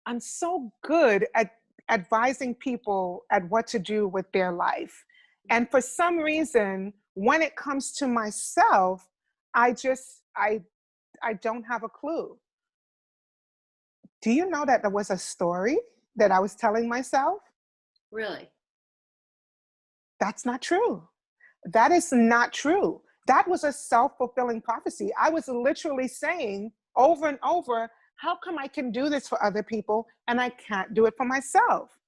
I'm so good at advising people at what to do with their life. And for some reason, when it comes to myself, I don't have a clue. Do you know that there was a story that I was telling myself? Really? That's not true. That is not true. That was a self-fulfilling prophecy. I was literally saying over and over, how come I can do this for other people and I can't do it for myself?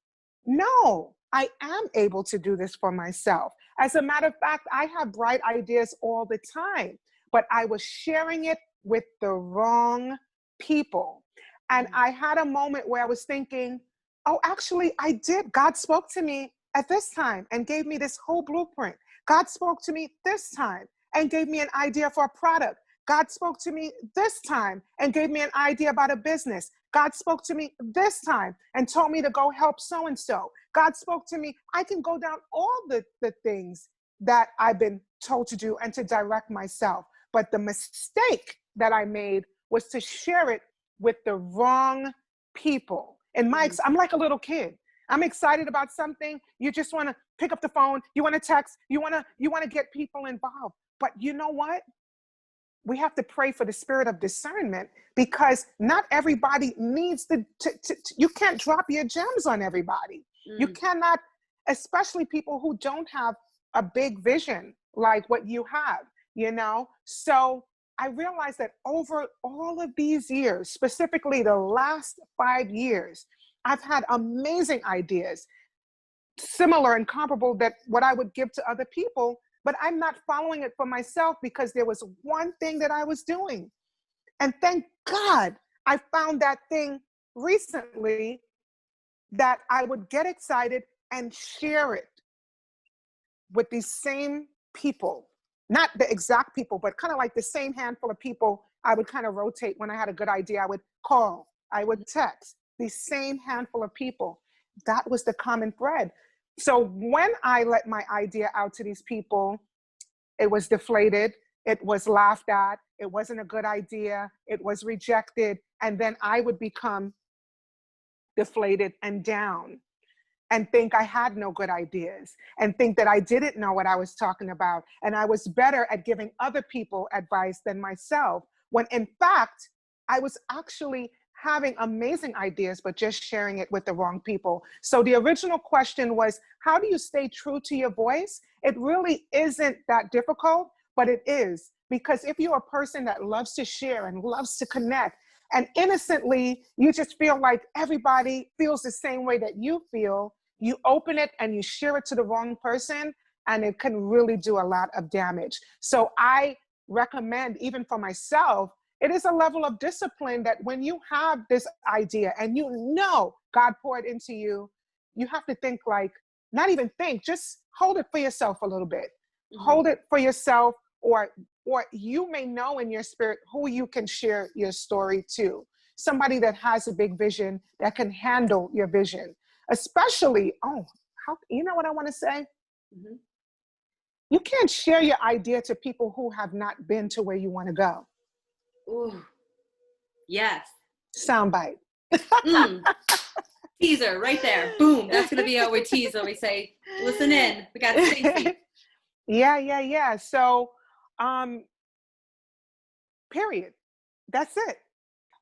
No, I am able to do this for myself. As a matter of fact, I have bright ideas all the time, but I was sharing it with the wrong people. And I had a moment where I was thinking, oh, actually, I did. God spoke to me at this time and gave me this whole blueprint. God spoke to me this time and gave me an idea for a product. God spoke to me this time and gave me an idea about a business. God spoke to me this time and told me to go help so-and-so. God spoke to me. I can go down all the things that I've been told to do and to direct myself. But the mistake that I made was to share it with the wrong people. And I'm like a little kid. I'm excited about something. You just want to pick up the phone. You want to text. You want to get people involved. But you know what? We have to pray for the spirit of discernment, because not everybody needs you can't drop your gems on everybody. You cannot, especially people who don't have a big vision like what you have, So I realized that over all of these years, specifically the last 5 years, I've had amazing ideas, similar and comparable that what I would give to other people, but I'm not following it for myself because there was one thing that I was doing. And thank God I found that thing recently, that I would get excited and share it with these same people, not the exact people, but kind of like the same handful of people I would kind of rotate. When I had a good idea, I would call I would text the same handful of people. That was the common thread. So when I let my idea out to these people, it was deflated. It was laughed at. It wasn't a good idea. It was rejected. And then I would become deflated and down and think I had no good ideas and think that I didn't know what I was talking about. And I was better at giving other people advice than myself, when in fact, I was actually having amazing ideas, but just sharing it with the wrong people. So the original question was, how do you stay true to your voice? It really isn't that difficult, but it is. Because if you're a person that loves to share and loves to connect, and innocently, you just feel like everybody feels the same way that you feel, you open it and you share it to the wrong person, and it can really do a lot of damage. So I recommend, even for myself, it is a level of discipline that when you have this idea and you know God poured into you, you have to think like, not even think, just hold it for yourself a little bit. Mm-hmm. Hold it for yourself, or you may know in your spirit who you can share your story to. Somebody that has a big vision that can handle your vision. Especially, you know what I want to say? Mm-hmm. You can't share your idea to people who have not been to where you want to go. Ooh, yes. Soundbite. Teaser right there. Boom. That's going to be our teaser. We say, listen in. We got Stacey. Yeah. So, period. That's it.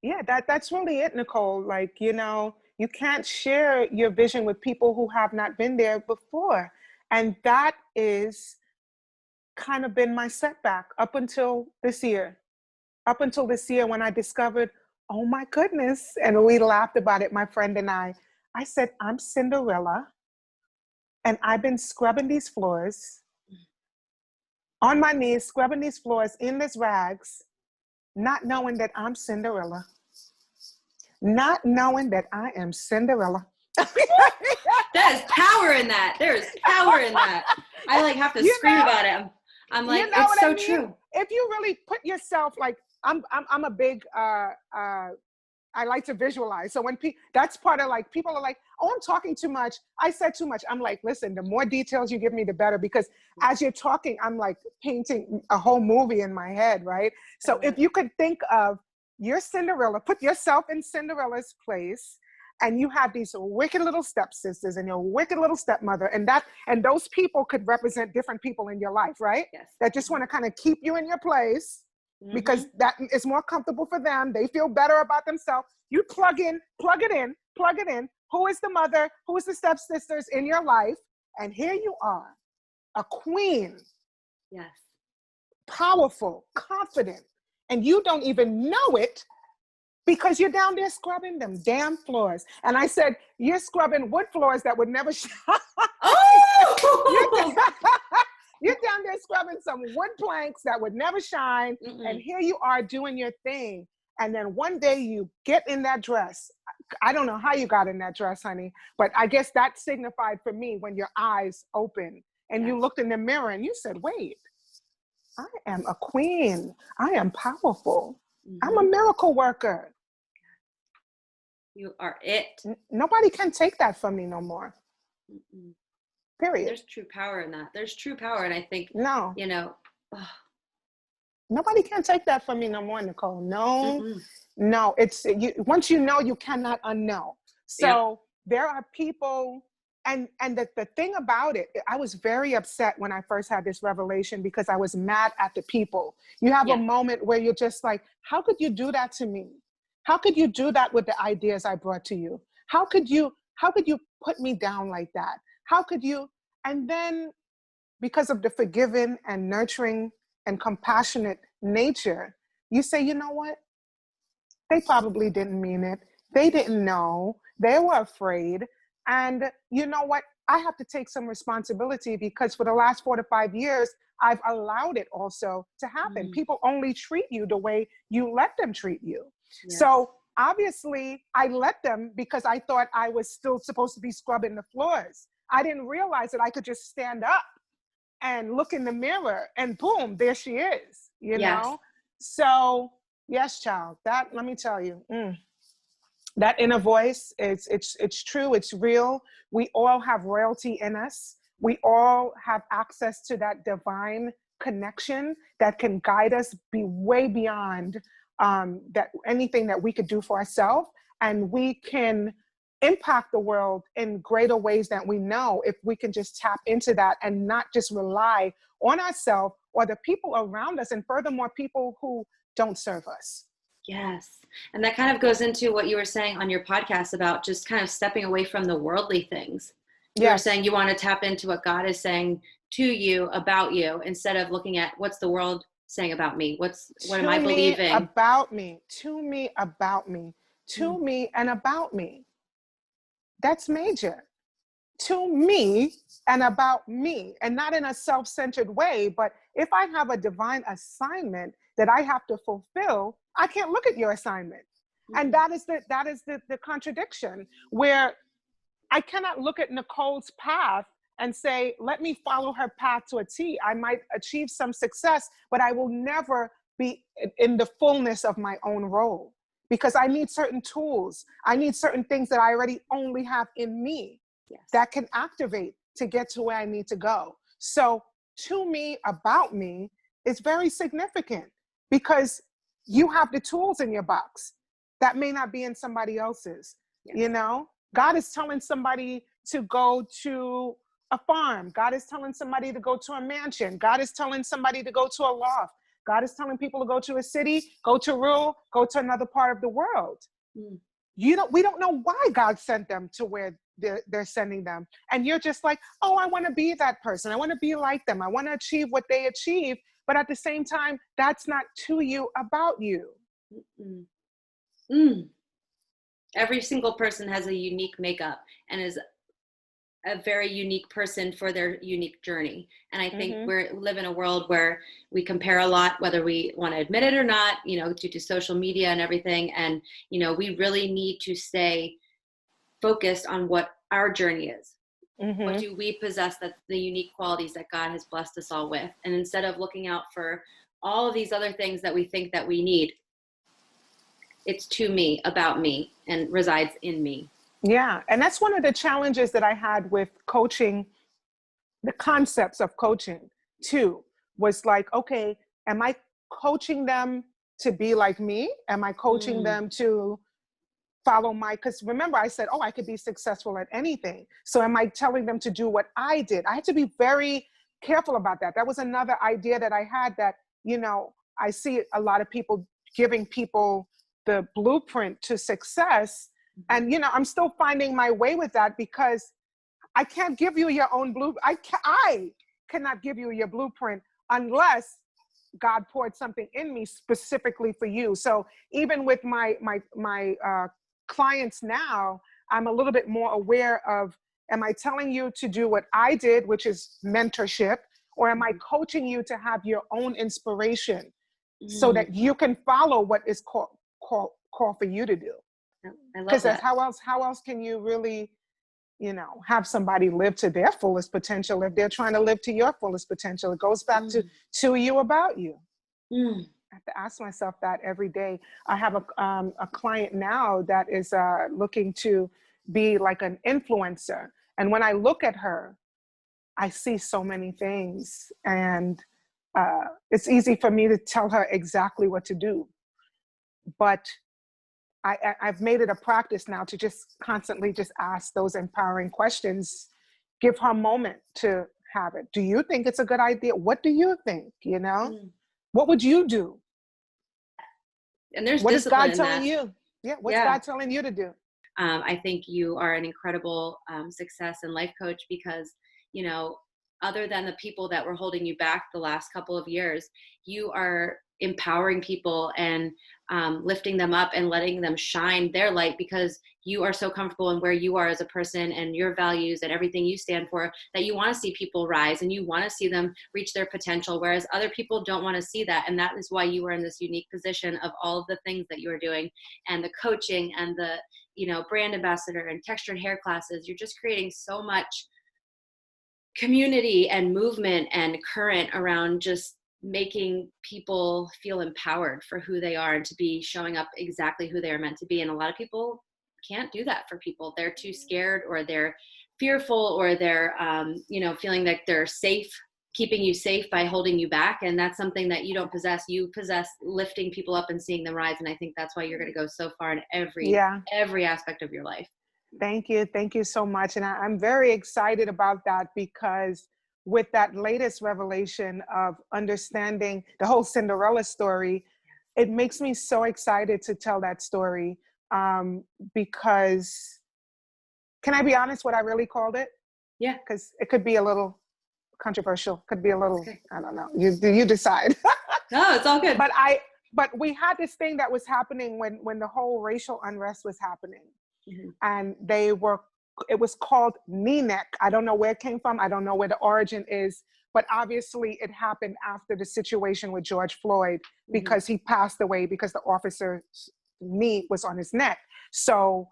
Yeah, that's really it, Nicole. Like, you know, you can't share your vision with people who have not been there before. And that is kind of been my setback up until this year. Up until this year when I discovered, oh my goodness, and we laughed about it, my friend and I said, I'm Cinderella, and I've been scrubbing these floors, on my knees, scrubbing these floors in these rags, not knowing that I'm Cinderella. Not knowing that I am Cinderella. That is power in that. There is power in that. I like have to scream about it. I'm like, you know, it's so true. If you really put yourself, like, I'm a big, I like to visualize. So when that's part of, like, people are like, oh, I'm talking too much. I said too much. I'm like, listen, the more details you give me, the better, because as you're talking, I'm like painting a whole movie in my head, right? So if you could think of your Cinderella, put yourself in Cinderella's place, and you have these wicked little stepsisters and your wicked little stepmother, and those people could represent different people in your life, right? Yes. That just want to kind of keep you in your place. Mm-hmm. Because that is more comfortable for them. They feel better about themselves. You plug it in. Who is the mother? Who is the stepsisters in your life? And here you are, a queen. Yes. Powerful, confident. And you don't even know it because you're down there scrubbing them damn floors. And I said, you're scrubbing wood floors that would never shine. Oh! You're down there scrubbing some wood planks that would never shine. And here you are doing your thing. And then one day you get in that dress. I don't know how you got in that dress, honey, but I guess that signified for me when your eyes opened and you looked in the mirror and you said, wait, I am a queen. I am powerful. I'm a miracle worker. You are it. Nobody can take that from me no more. Period. There's true power in that. There's true power. And I think, no, you know, nobody can take that from me no more, Nicole. No, it's you. Once you know, you cannot unknow. So there are people, and the thing about it, I was very upset when I first had this revelation because I was mad at the people. You have a moment where you're just like, how could you do that to me? How could you do that with the ideas I brought to you? How could you put me down like that? How could you? And then because of the forgiving and nurturing and compassionate nature, you say, you know what? They probably didn't mean it. They didn't know. They were afraid. And you know what? I have to take some responsibility because for the last 4 to 5 years, I've allowed it also to happen. People only treat you the way you let them treat you. Yeah. So obviously I let them because I thought I was still supposed to be scrubbing the floors. I didn't realize that I could just stand up and look in the mirror and boom, there she is, you know? So yes, child, that, let me tell you, That inner voice, it's true, it's real. We all have royalty in us. We all have access to that divine connection that can guide us be way beyond that anything that we could do for ourselves. And we can impact the world in greater ways than we know if we can just tap into that and not just rely on ourselves or the people around us, and furthermore, people who don't serve us. Yes. And that kind of goes into what you were saying on your podcast about just kind of stepping away from the worldly things. You were Yes. saying you want to tap into what God is saying to you about you instead of looking at what's the world saying about me? What am I believing? About me, to me, about me, to Mm. me, and about me. That's major. To me and about me, and not in a self-centered way, but if I have a divine assignment that I have to fulfill, I can't look at your assignment. And that is the contradiction, where I cannot look at Nicole's path and say, let me follow her path to a T. I might achieve some success, but I will never be in the fullness of my own role, because I need certain tools. I need certain things that I already only have in me. Yes. That can activate to get to where I need to go. So to me, about me is very significant, because you have the tools in your box that may not be in somebody else's. Yes. You know, God is telling somebody to go to a farm. God is telling somebody to go to a mansion. God is telling somebody to go to a loft. God is telling people to go to a city, go to rural, go to another part of the world. Mm. We don't know why God sent them to where they're sending them. And you're just like, oh, I want to be that person. I want to be like them. I want to achieve what they achieve. But at the same time, that's not to you, about you. Mm. Mm. Every single person has a unique makeup and is a very unique person for their unique journey. And I think we live in a world where we compare a lot, whether we want to admit it or not, due to social media and everything. And, we really need to stay focused on what our journey is. What do we possess, that's the unique qualities that God has blessed us all with? And instead of looking out for all of these other things that we think that we need, it's to me, about me, and resides in me. Yeah. And that's one of the challenges that I had with coaching, the concepts of coaching too, was like, okay, am I coaching them to be like me? Am I coaching them to follow because remember I said, oh, I could be successful at anything. So am I telling them to do what I did? I had to be very careful about that. That was another idea that I had, that, I see a lot of people giving people the blueprint to success. And, I'm still finding my way with that, because I can't give you your own I cannot give you your blueprint unless God poured something in me specifically for you. So even with my clients now, I'm a little bit more aware of, am I telling you to do what I did, which is mentorship, or am I coaching you to have your own inspiration so that you can follow what is called for you to do? I love Because that. how else can you really, have somebody live to their fullest potential if they're trying to live to your fullest potential? It goes back to you, about you. I have to ask myself that every day. I have a client now that is looking to be like an influencer. And when I look at her, I see so many things. And it's easy for me to tell her exactly what to do. But I've made it a practice now to just constantly just ask those empowering questions, give her a moment to have it. Do you think it's a good idea? What do you think? What would you do? And there's what is God discipline in telling that. you? Yeah, what's God telling you to do? I think you are an incredible success and life coach, because, other than the people that were holding you back the last couple of years, you are empowering people and lifting them up and letting them shine their light, because you are so comfortable in where you are as a person and your values and everything you stand for, that you want to see people rise and you want to see them reach their potential, whereas other people don't want to see that. And that is why you are in this unique position of all of the things that you are doing, and the coaching and the brand ambassador and textured hair classes. You're just creating so much community and movement and current around just making people feel empowered for who they are and to be showing up exactly who they are meant to be. And a lot of people can't do that for people. They're too scared, or they're fearful, or they're, feeling like they're safe, keeping you safe by holding you back. And that's something that you don't possess. You possess lifting people up and seeing them rise. And I think that's why you're going to go so far in Yeah. every aspect of your life. Thank you. Thank you so much. And I'm very excited about that, because with that latest revelation of understanding the whole Cinderella story, it makes me so excited to tell that story. Because, can I be honest what I really called it? Yeah. Because it could be a little controversial, could be a little, Okay. I don't know. You decide. No, it's all good. But we had this thing that was happening when the whole racial unrest was happening. Mm-hmm. And it was called knee neck. I don't know where it came from. I don't know where the origin is, but obviously it happened after the situation with George Floyd, because he passed away because the officer's knee was on his neck. So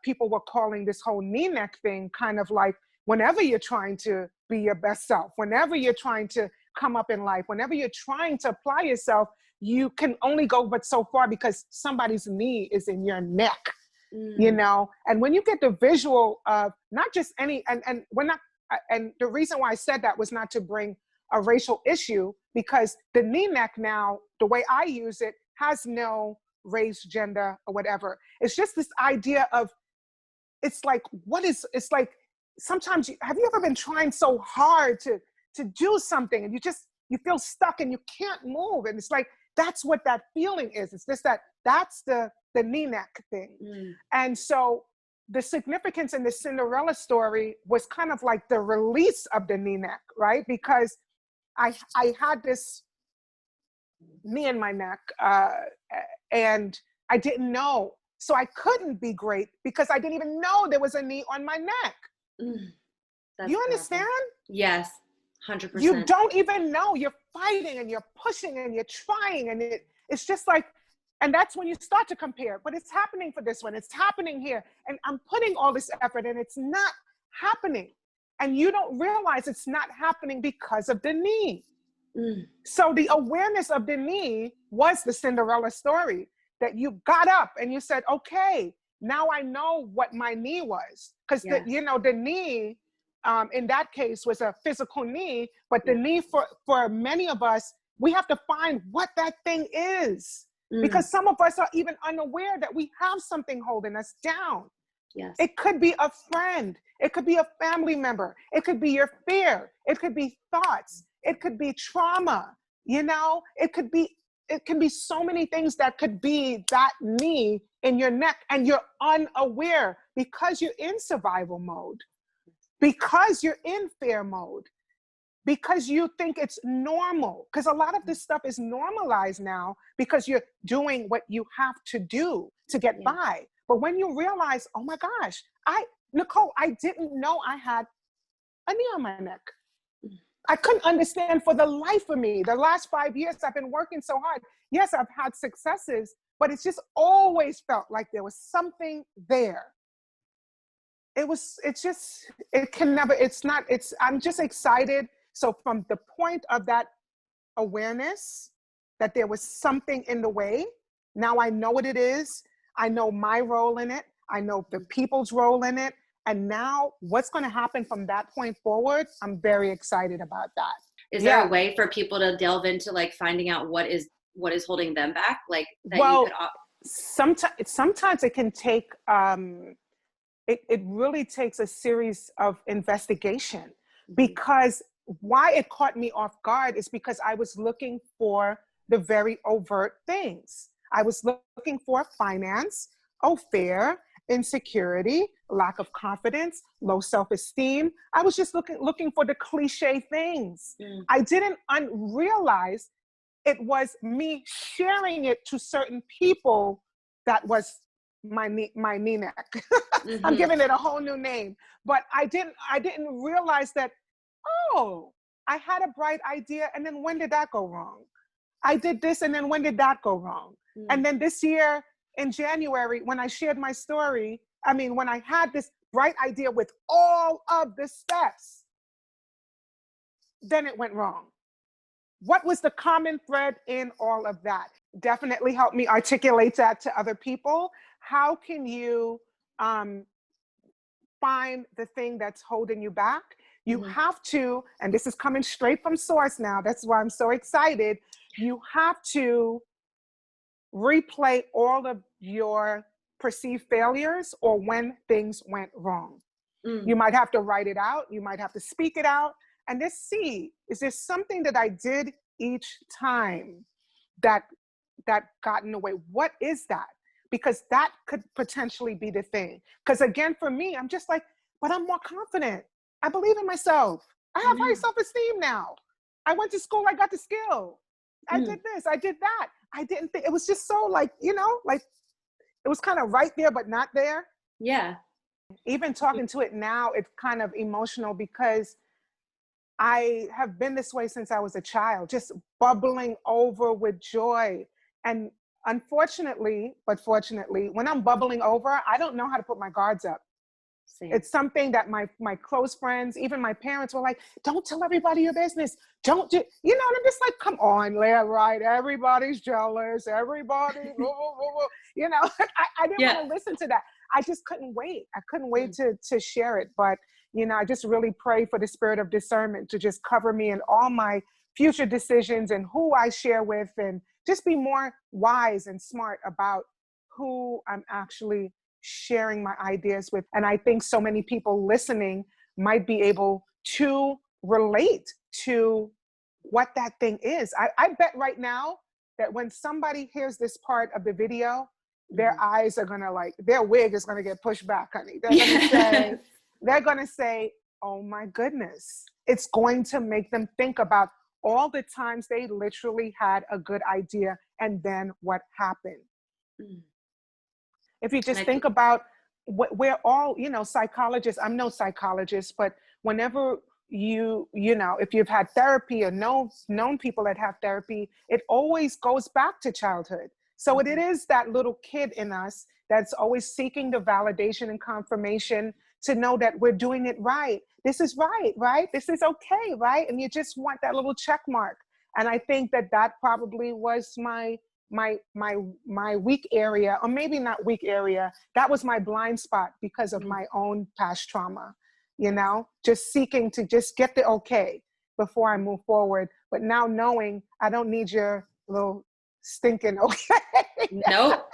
people were calling this whole knee neck thing kind of like, whenever you're trying to be your best self, whenever you're trying to come up in life, whenever you're trying to apply yourself, you can only go but so far, because somebody's knee is in your neck. And when you get the visual of not just any, and we're not, and the reason why I said that was not to bring a racial issue, because the knee neck now, the way I use it, has no race, gender, or whatever. It's just this idea of, it's like sometimes have you ever been trying so hard to do something, and you feel stuck and you can't move, and it's like, that's what that feeling is. It's just that's the knee neck thing. And so the significance in the Cinderella story was kind of like the release of the knee neck, right? Because I had this knee in my neck, and I didn't know. So I couldn't be great because I didn't even know there was a knee on my neck. You understand? Powerful. Yes, 100%. You don't even know. You're fighting and you're pushing and you're trying, and it's just like, and that's when you start to compare. But it's happening for this one. It's happening here. And I'm putting all this effort and it's not happening. And you don't realize it's not happening because of the knee. So the awareness of the knee was the Cinderella story, that you got up and you said, okay, now I know what my knee was. Because, the knee, in that case, was a physical knee, but the knee for many of us, we have to find what that thing is. Because some of us are even unaware that we have something holding us down. Yes. It could be a friend. It could be a family member. It could be your fear. It could be thoughts. It could be trauma. It can be so many things that could be that knee in your neck, and you're unaware because you're in survival mode, because you're in fear mode, because you think it's normal. Because a lot of this stuff is normalized now because you're doing what you have to do to get by. But when you realize, oh my gosh, Nicole, I didn't know I had a knee on my neck. I couldn't understand for the life of me. The last 5 years I've been working so hard. Yes, I've had successes, but it's just always felt like there was something there. I'm just excited. So from the point of that awareness that there was something in the way, now I know what it is. I know my role in it. I know the people's role in it. And now what's going to happen from that point forward, I'm very excited about that. Is there a way for people to delve into like finding out what is holding them back? Like that you could sometimes it can take, it really takes a series of investigation, because why it caught me off guard is because I was looking for the very overt things. I was looking for finance, fear, insecurity, lack of confidence, low self-esteem. I was just looking for the cliche things. I didn't realize it was me sharing it to certain people that was my knee neck. I'm giving it a whole new name, but I didn't realize that, I had a bright idea, and then when did that go wrong? I did this, and then when did that go wrong? And then this year in January, when I shared my story, when I had this bright idea with all of the steps, then it went wrong. What was the common thread in all of that? Definitely helped me articulate that to other people. How can you find the thing that's holding you back. You Mm-hmm. have to, and this is coming straight from source now, that's why I'm so excited. You have to replay all of your perceived failures or when things went wrong. Mm. You might have to write it out, you might have to speak it out, and just see, is there something that I did each time that got in the way? What is that? Because that could potentially be the thing. Because again, for me, I'm just like, but I'm more confident. I believe in myself. I have high self-esteem now. I went to school, I got the skill. I did this, I did that. I didn't think, it was just so like, like it was kind of right there, but not there. Yeah. Even talking to it now, it's kind of emotional because I have been this way since I was a child, just bubbling over with joy. And unfortunately, but fortunately, when I'm bubbling over, I don't know how to put my guards up. Same. It's something that my close friends, even my parents were like, don't tell everybody your business. Don't do, and I'm just like, come on, Leah, right? Everybody's jealous. Everybody, blah, blah, blah, blah. I didn't want to listen to that. I just couldn't wait. I couldn't wait to share it. But, I just really pray for the spirit of discernment to just cover me in all my future decisions and who I share with, and just be more wise and smart about who I'm actually sharing my ideas with. And I think so many people listening might be able to relate to what that thing is. I bet right now that when somebody hears this part of the video, their eyes are gonna their wig is gonna get pushed back, honey. They're gonna say, oh my goodness. It's going to make them think about all the times they literally had a good idea and then what happened. If you just think about we're all, psychologists. I'm no psychologist, but whenever if you've had therapy or known people that have therapy, it always goes back to childhood. So it is that little kid in us that's always seeking the validation and confirmation to know that we're doing it right. This is right? This is okay, right? And you just want that little check mark. And I think that probably was my weak area, or maybe not weak area. That was my blind spot because of my own past trauma, just seeking to just get the okay before I move forward. But now knowing I don't need your little stinking okay. Nope.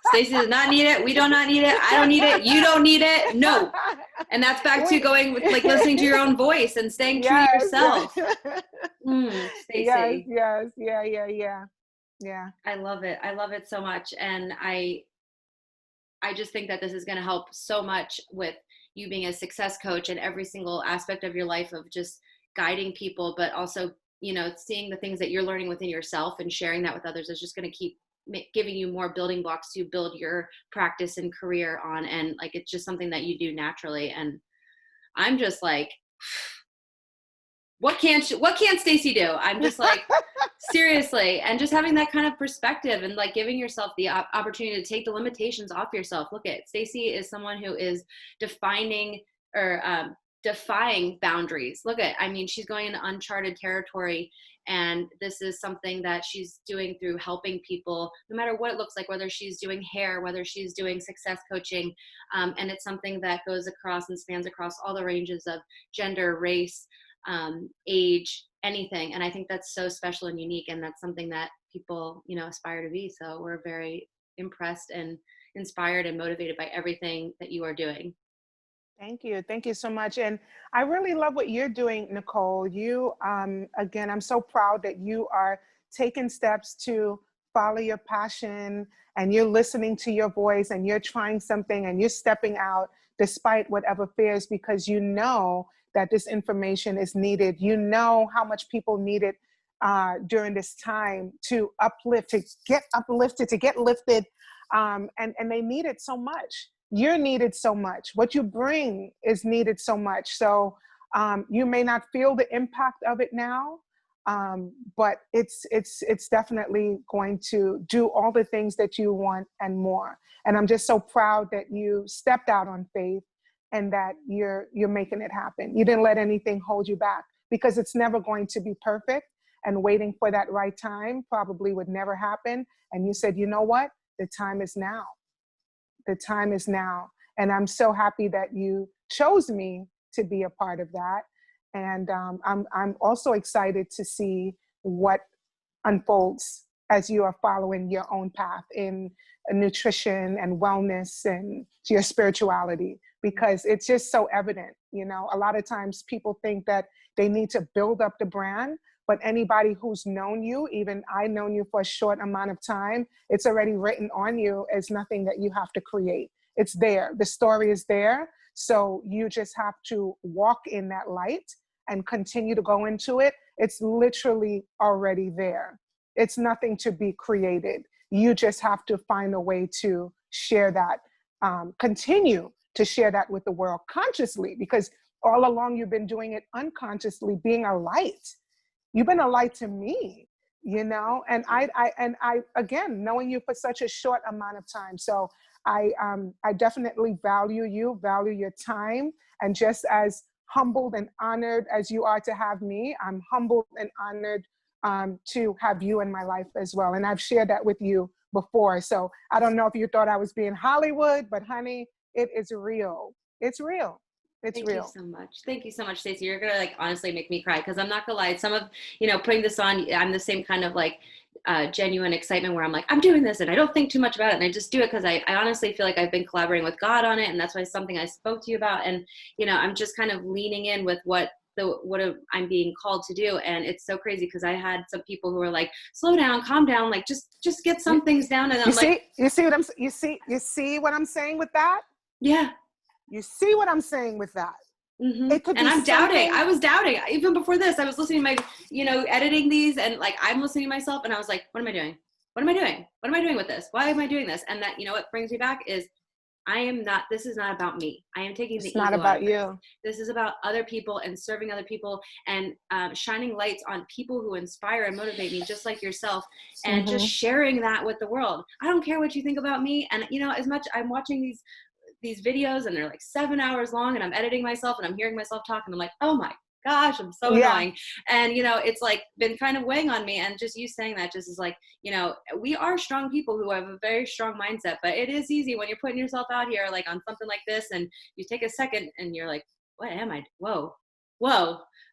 Stacey does not need it. We do not need it. I don't need it. You don't need it. No. And that's back to going with listening to your own voice and staying true to yourself. Stacey. Yes. Yeah. I love it. I love it so much. And I just think that this is going to help so much with you being a success coach and every single aspect of your life of just guiding people, but also, seeing the things that you're learning within yourself and sharing that with others is just going to keep giving you more building blocks to build your practice and career on. And it's just something that you do naturally. And I'm just like, what can't Stacey do? I'm just like, seriously. And just having that kind of perspective and giving yourself the opportunity to take the limitations off yourself. Look at Stacey is someone who is defying boundaries. She's going into uncharted territory. And this is something that she's doing through helping people, no matter what it looks like, whether she's doing hair, whether she's doing success coaching. And it's something that goes across and spans across all the ranges of gender, race, age, anything. And I think that's so special and unique. And that's something that people, aspire to be. So we're very impressed and inspired and motivated by everything that you are doing. Thank you. Thank you so much. And I really love what you're doing, Nicole. You, again, I'm so proud that you are taking steps to follow your passion, and you're listening to your voice, and you're trying something, and you're stepping out despite whatever fears, because you know that this information is needed. You know how much people need it during this time to uplift, to get uplifted, to get lifted. And they need it so much. You're needed so much. What you bring is needed so much. So you may not feel the impact of it now, but it's definitely going to do all the things that you want and more. And I'm just so proud that you stepped out on faith and that you're making it happen. You didn't let anything hold you back, because it's never going to be perfect, and waiting for that right time probably would never happen. And you said, you know what? The time is now. The time is now. And I'm so happy that you chose me to be a part of that. And I'm also excited to see what unfolds as you are following your own path in nutrition and wellness and your spirituality, because it's just so evident. You know, a lot of times people think that they need to build up the brand, but anybody who's known you, even I known you for a short amount of time, it's already written on you as nothing that you have to create. It's there. The story is there. So you just have to walk in that light and continue to go into it. It's literally already there. It's nothing to be created. You just have to find a way to share that, continue to share that with the world consciously, because all along you've been doing it unconsciously, being a light. You've been a light to me, you know, and I again, knowing you for such a short amount of time. So I definitely value you, value your time, and just as humbled and honored as you are to have me, I'm humbled and honored to have you in my life as well. And I've shared that with you before. So I don't know if you thought I was being Hollywood, but honey, it is real. It's real. It's Thank real. you so much. Thank you so much, Stacey. You're gonna like honestly make me cry, because I'm not gonna lie. Some of, putting this on, I'm the same kind of like genuine excitement where I'm like, I'm doing this and I don't think too much about it. And I just do it because I honestly feel like I've been collaborating with God on it. And that's why it's something I spoke to you about. And, I'm just kind of leaning in with what I'm being called to do. And it's so crazy because I had some people who were like, slow down, calm down, like just get some things down. And I'm like, you see what I'm saying with that? yeah. You see what I'm saying with that? Mm-hmm. It could and be I'm doubting. I was doubting even before this. I was listening to my, editing these, and like I'm listening to myself, and I was like, what am I doing? What am I doing? What am I doing with this? Why am I doing this? And that, what brings me back is this is not about me. I am taking the ego out of this. It's not about you. This is about other people and serving other people and shining lights on people who inspire and motivate me, just like yourself, and just sharing that with the world. I don't care what you think about me. And, as much I'm watching these videos and they're like 7 hours long, and I'm editing myself and I'm hearing myself talk, and I'm like, oh my gosh, I'm so annoying. And, it's like been kind of weighing on me. And just you saying that just is like, we are strong people who have a very strong mindset, but it is easy when you're putting yourself out here, like on something like this, and you take a second and you're like, what am I? Whoa.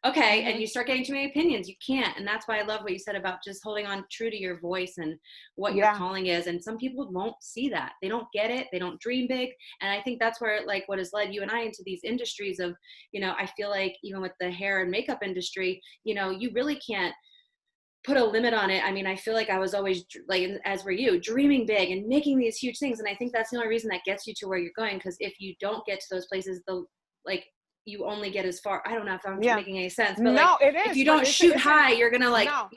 Okay. And you start getting too many opinions. You can't. And that's why I love what you said about just holding on true to your voice and what your calling is. And some people won't see that. They don't get it. They don't dream big. And I think that's where, like, what has led you and I into these industries of, I feel like even with the hair and makeup industry, you really can't put a limit on it. I mean, I feel like I was always, like, as were you, dreaming big and making these huge things. And I think that's the only reason that gets you to where you're going. Because if you don't get to those places, you only get as far. I don't know if I'm making any sense, but no, it is. If you don't shoot high, you're gonna not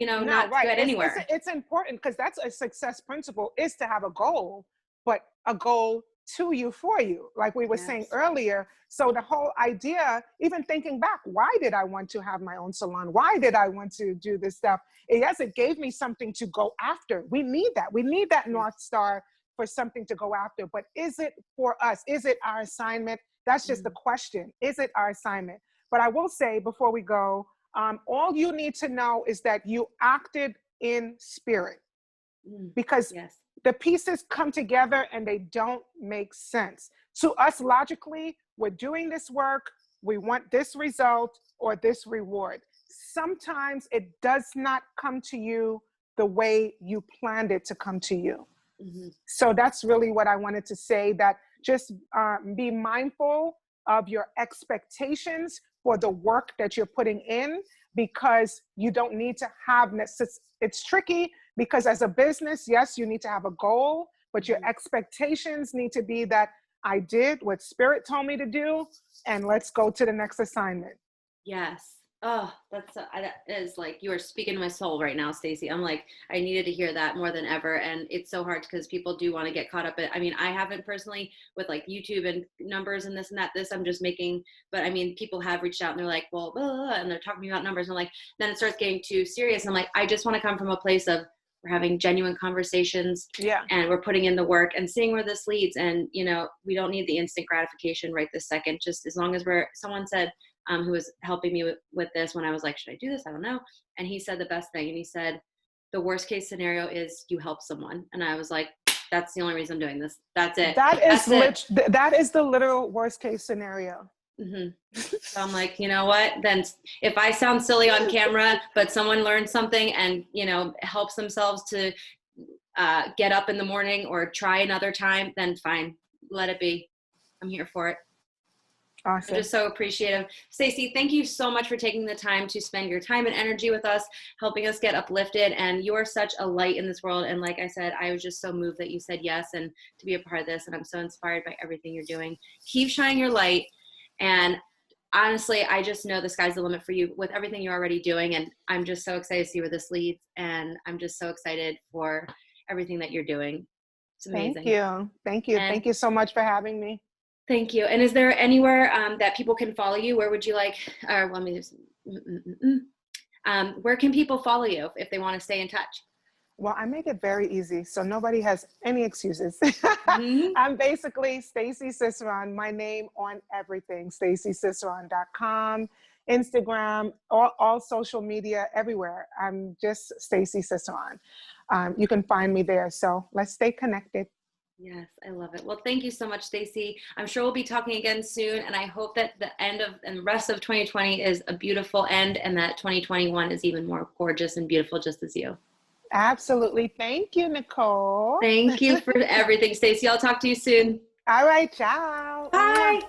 get anywhere. It's important, because that's a success principle, is to have a goal, but a goal to you, for you, like we were saying earlier. So the whole idea, even thinking back, why did I want to have my own salon? Why did I want to do this stuff? Yes, it gave me something to go after. We need that. We need that North Star for something to go after. But is it for us? Is it our assignment? That's just the question. Is it our assignment? But I will say before we go, all you need to know is that you acted in spirit, because the pieces come together and they don't make sense. To us, logically, we're doing this work, we want this result or this reward. Sometimes it does not come to you the way you planned it to come to you. So that's really what I wanted to say, that just be mindful of your expectations for the work that you're putting in, because you don't need to have, it's tricky because as a business, yes, you need to have a goal, but your expectations need to be that I did what Spirit told me to do, and let's go to the next assignment. Yes. Oh, that is like, you are speaking to my soul right now, Stacey. I'm like, I needed to hear that more than ever. And it's so hard because people do want to get caught up in, I mean, I haven't personally with like YouTube and numbers and this and that, I'm just making, but I mean, people have reached out and they're like, well, blah, blah, blah, and they're talking about numbers. And I'm like, then it starts getting too serious. And I'm like, I just want to come from a place of, we're having genuine conversations, and we're putting in the work and seeing where this leads. And, we don't need the instant gratification right this second, just as long as someone said, who was helping me with this when I was like, should I do this? I don't know. And he said the best thing. And he said, the worst case scenario is you help someone. And I was like, that's the only reason I'm doing this. That's it. That is the literal worst case scenario. Mm-hmm. So I'm like, you know what? Then if I sound silly on camera, but someone learns something and, you know, helps themselves to get up in the morning or try another time, then fine, let it be. I'm here for it. Awesome. I'm just so appreciative. Stacey, thank you so much for taking the time to spend your time and energy with us, helping us get uplifted. And you are such a light in this world. And like I said, I was just so moved that you said yes and to be a part of this. And I'm so inspired by everything you're doing. Keep shining your light. And honestly, I just know the sky's the limit for you with everything you're already doing. And I'm just so excited to see where this leads. And I'm just so excited for everything that you're doing. It's amazing. Thank you. Thank you. Thank you so much for having me. Thank you. And is there anywhere that people can follow you? Where would you like, or let me just, where can people follow you if they want to stay in touch? Well, I make it very easy, so nobody has any excuses. Mm-hmm. I'm basically Stacey Ciceron, my name on everything, staceyciceron.com, Instagram, all social media, everywhere. I'm just Stacey Ciceron. You can find me there, so let's stay connected. Yes, I love it. Well, thank you so much, Stacey. I'm sure we'll be talking again soon, and I hope that the end of and the rest of 2020 is a beautiful end, and that 2021 is even more gorgeous and beautiful, just as you. Absolutely. Thank you, Nicole. Thank you for everything, Stacey. I'll talk to you soon. All right. Ciao. Bye.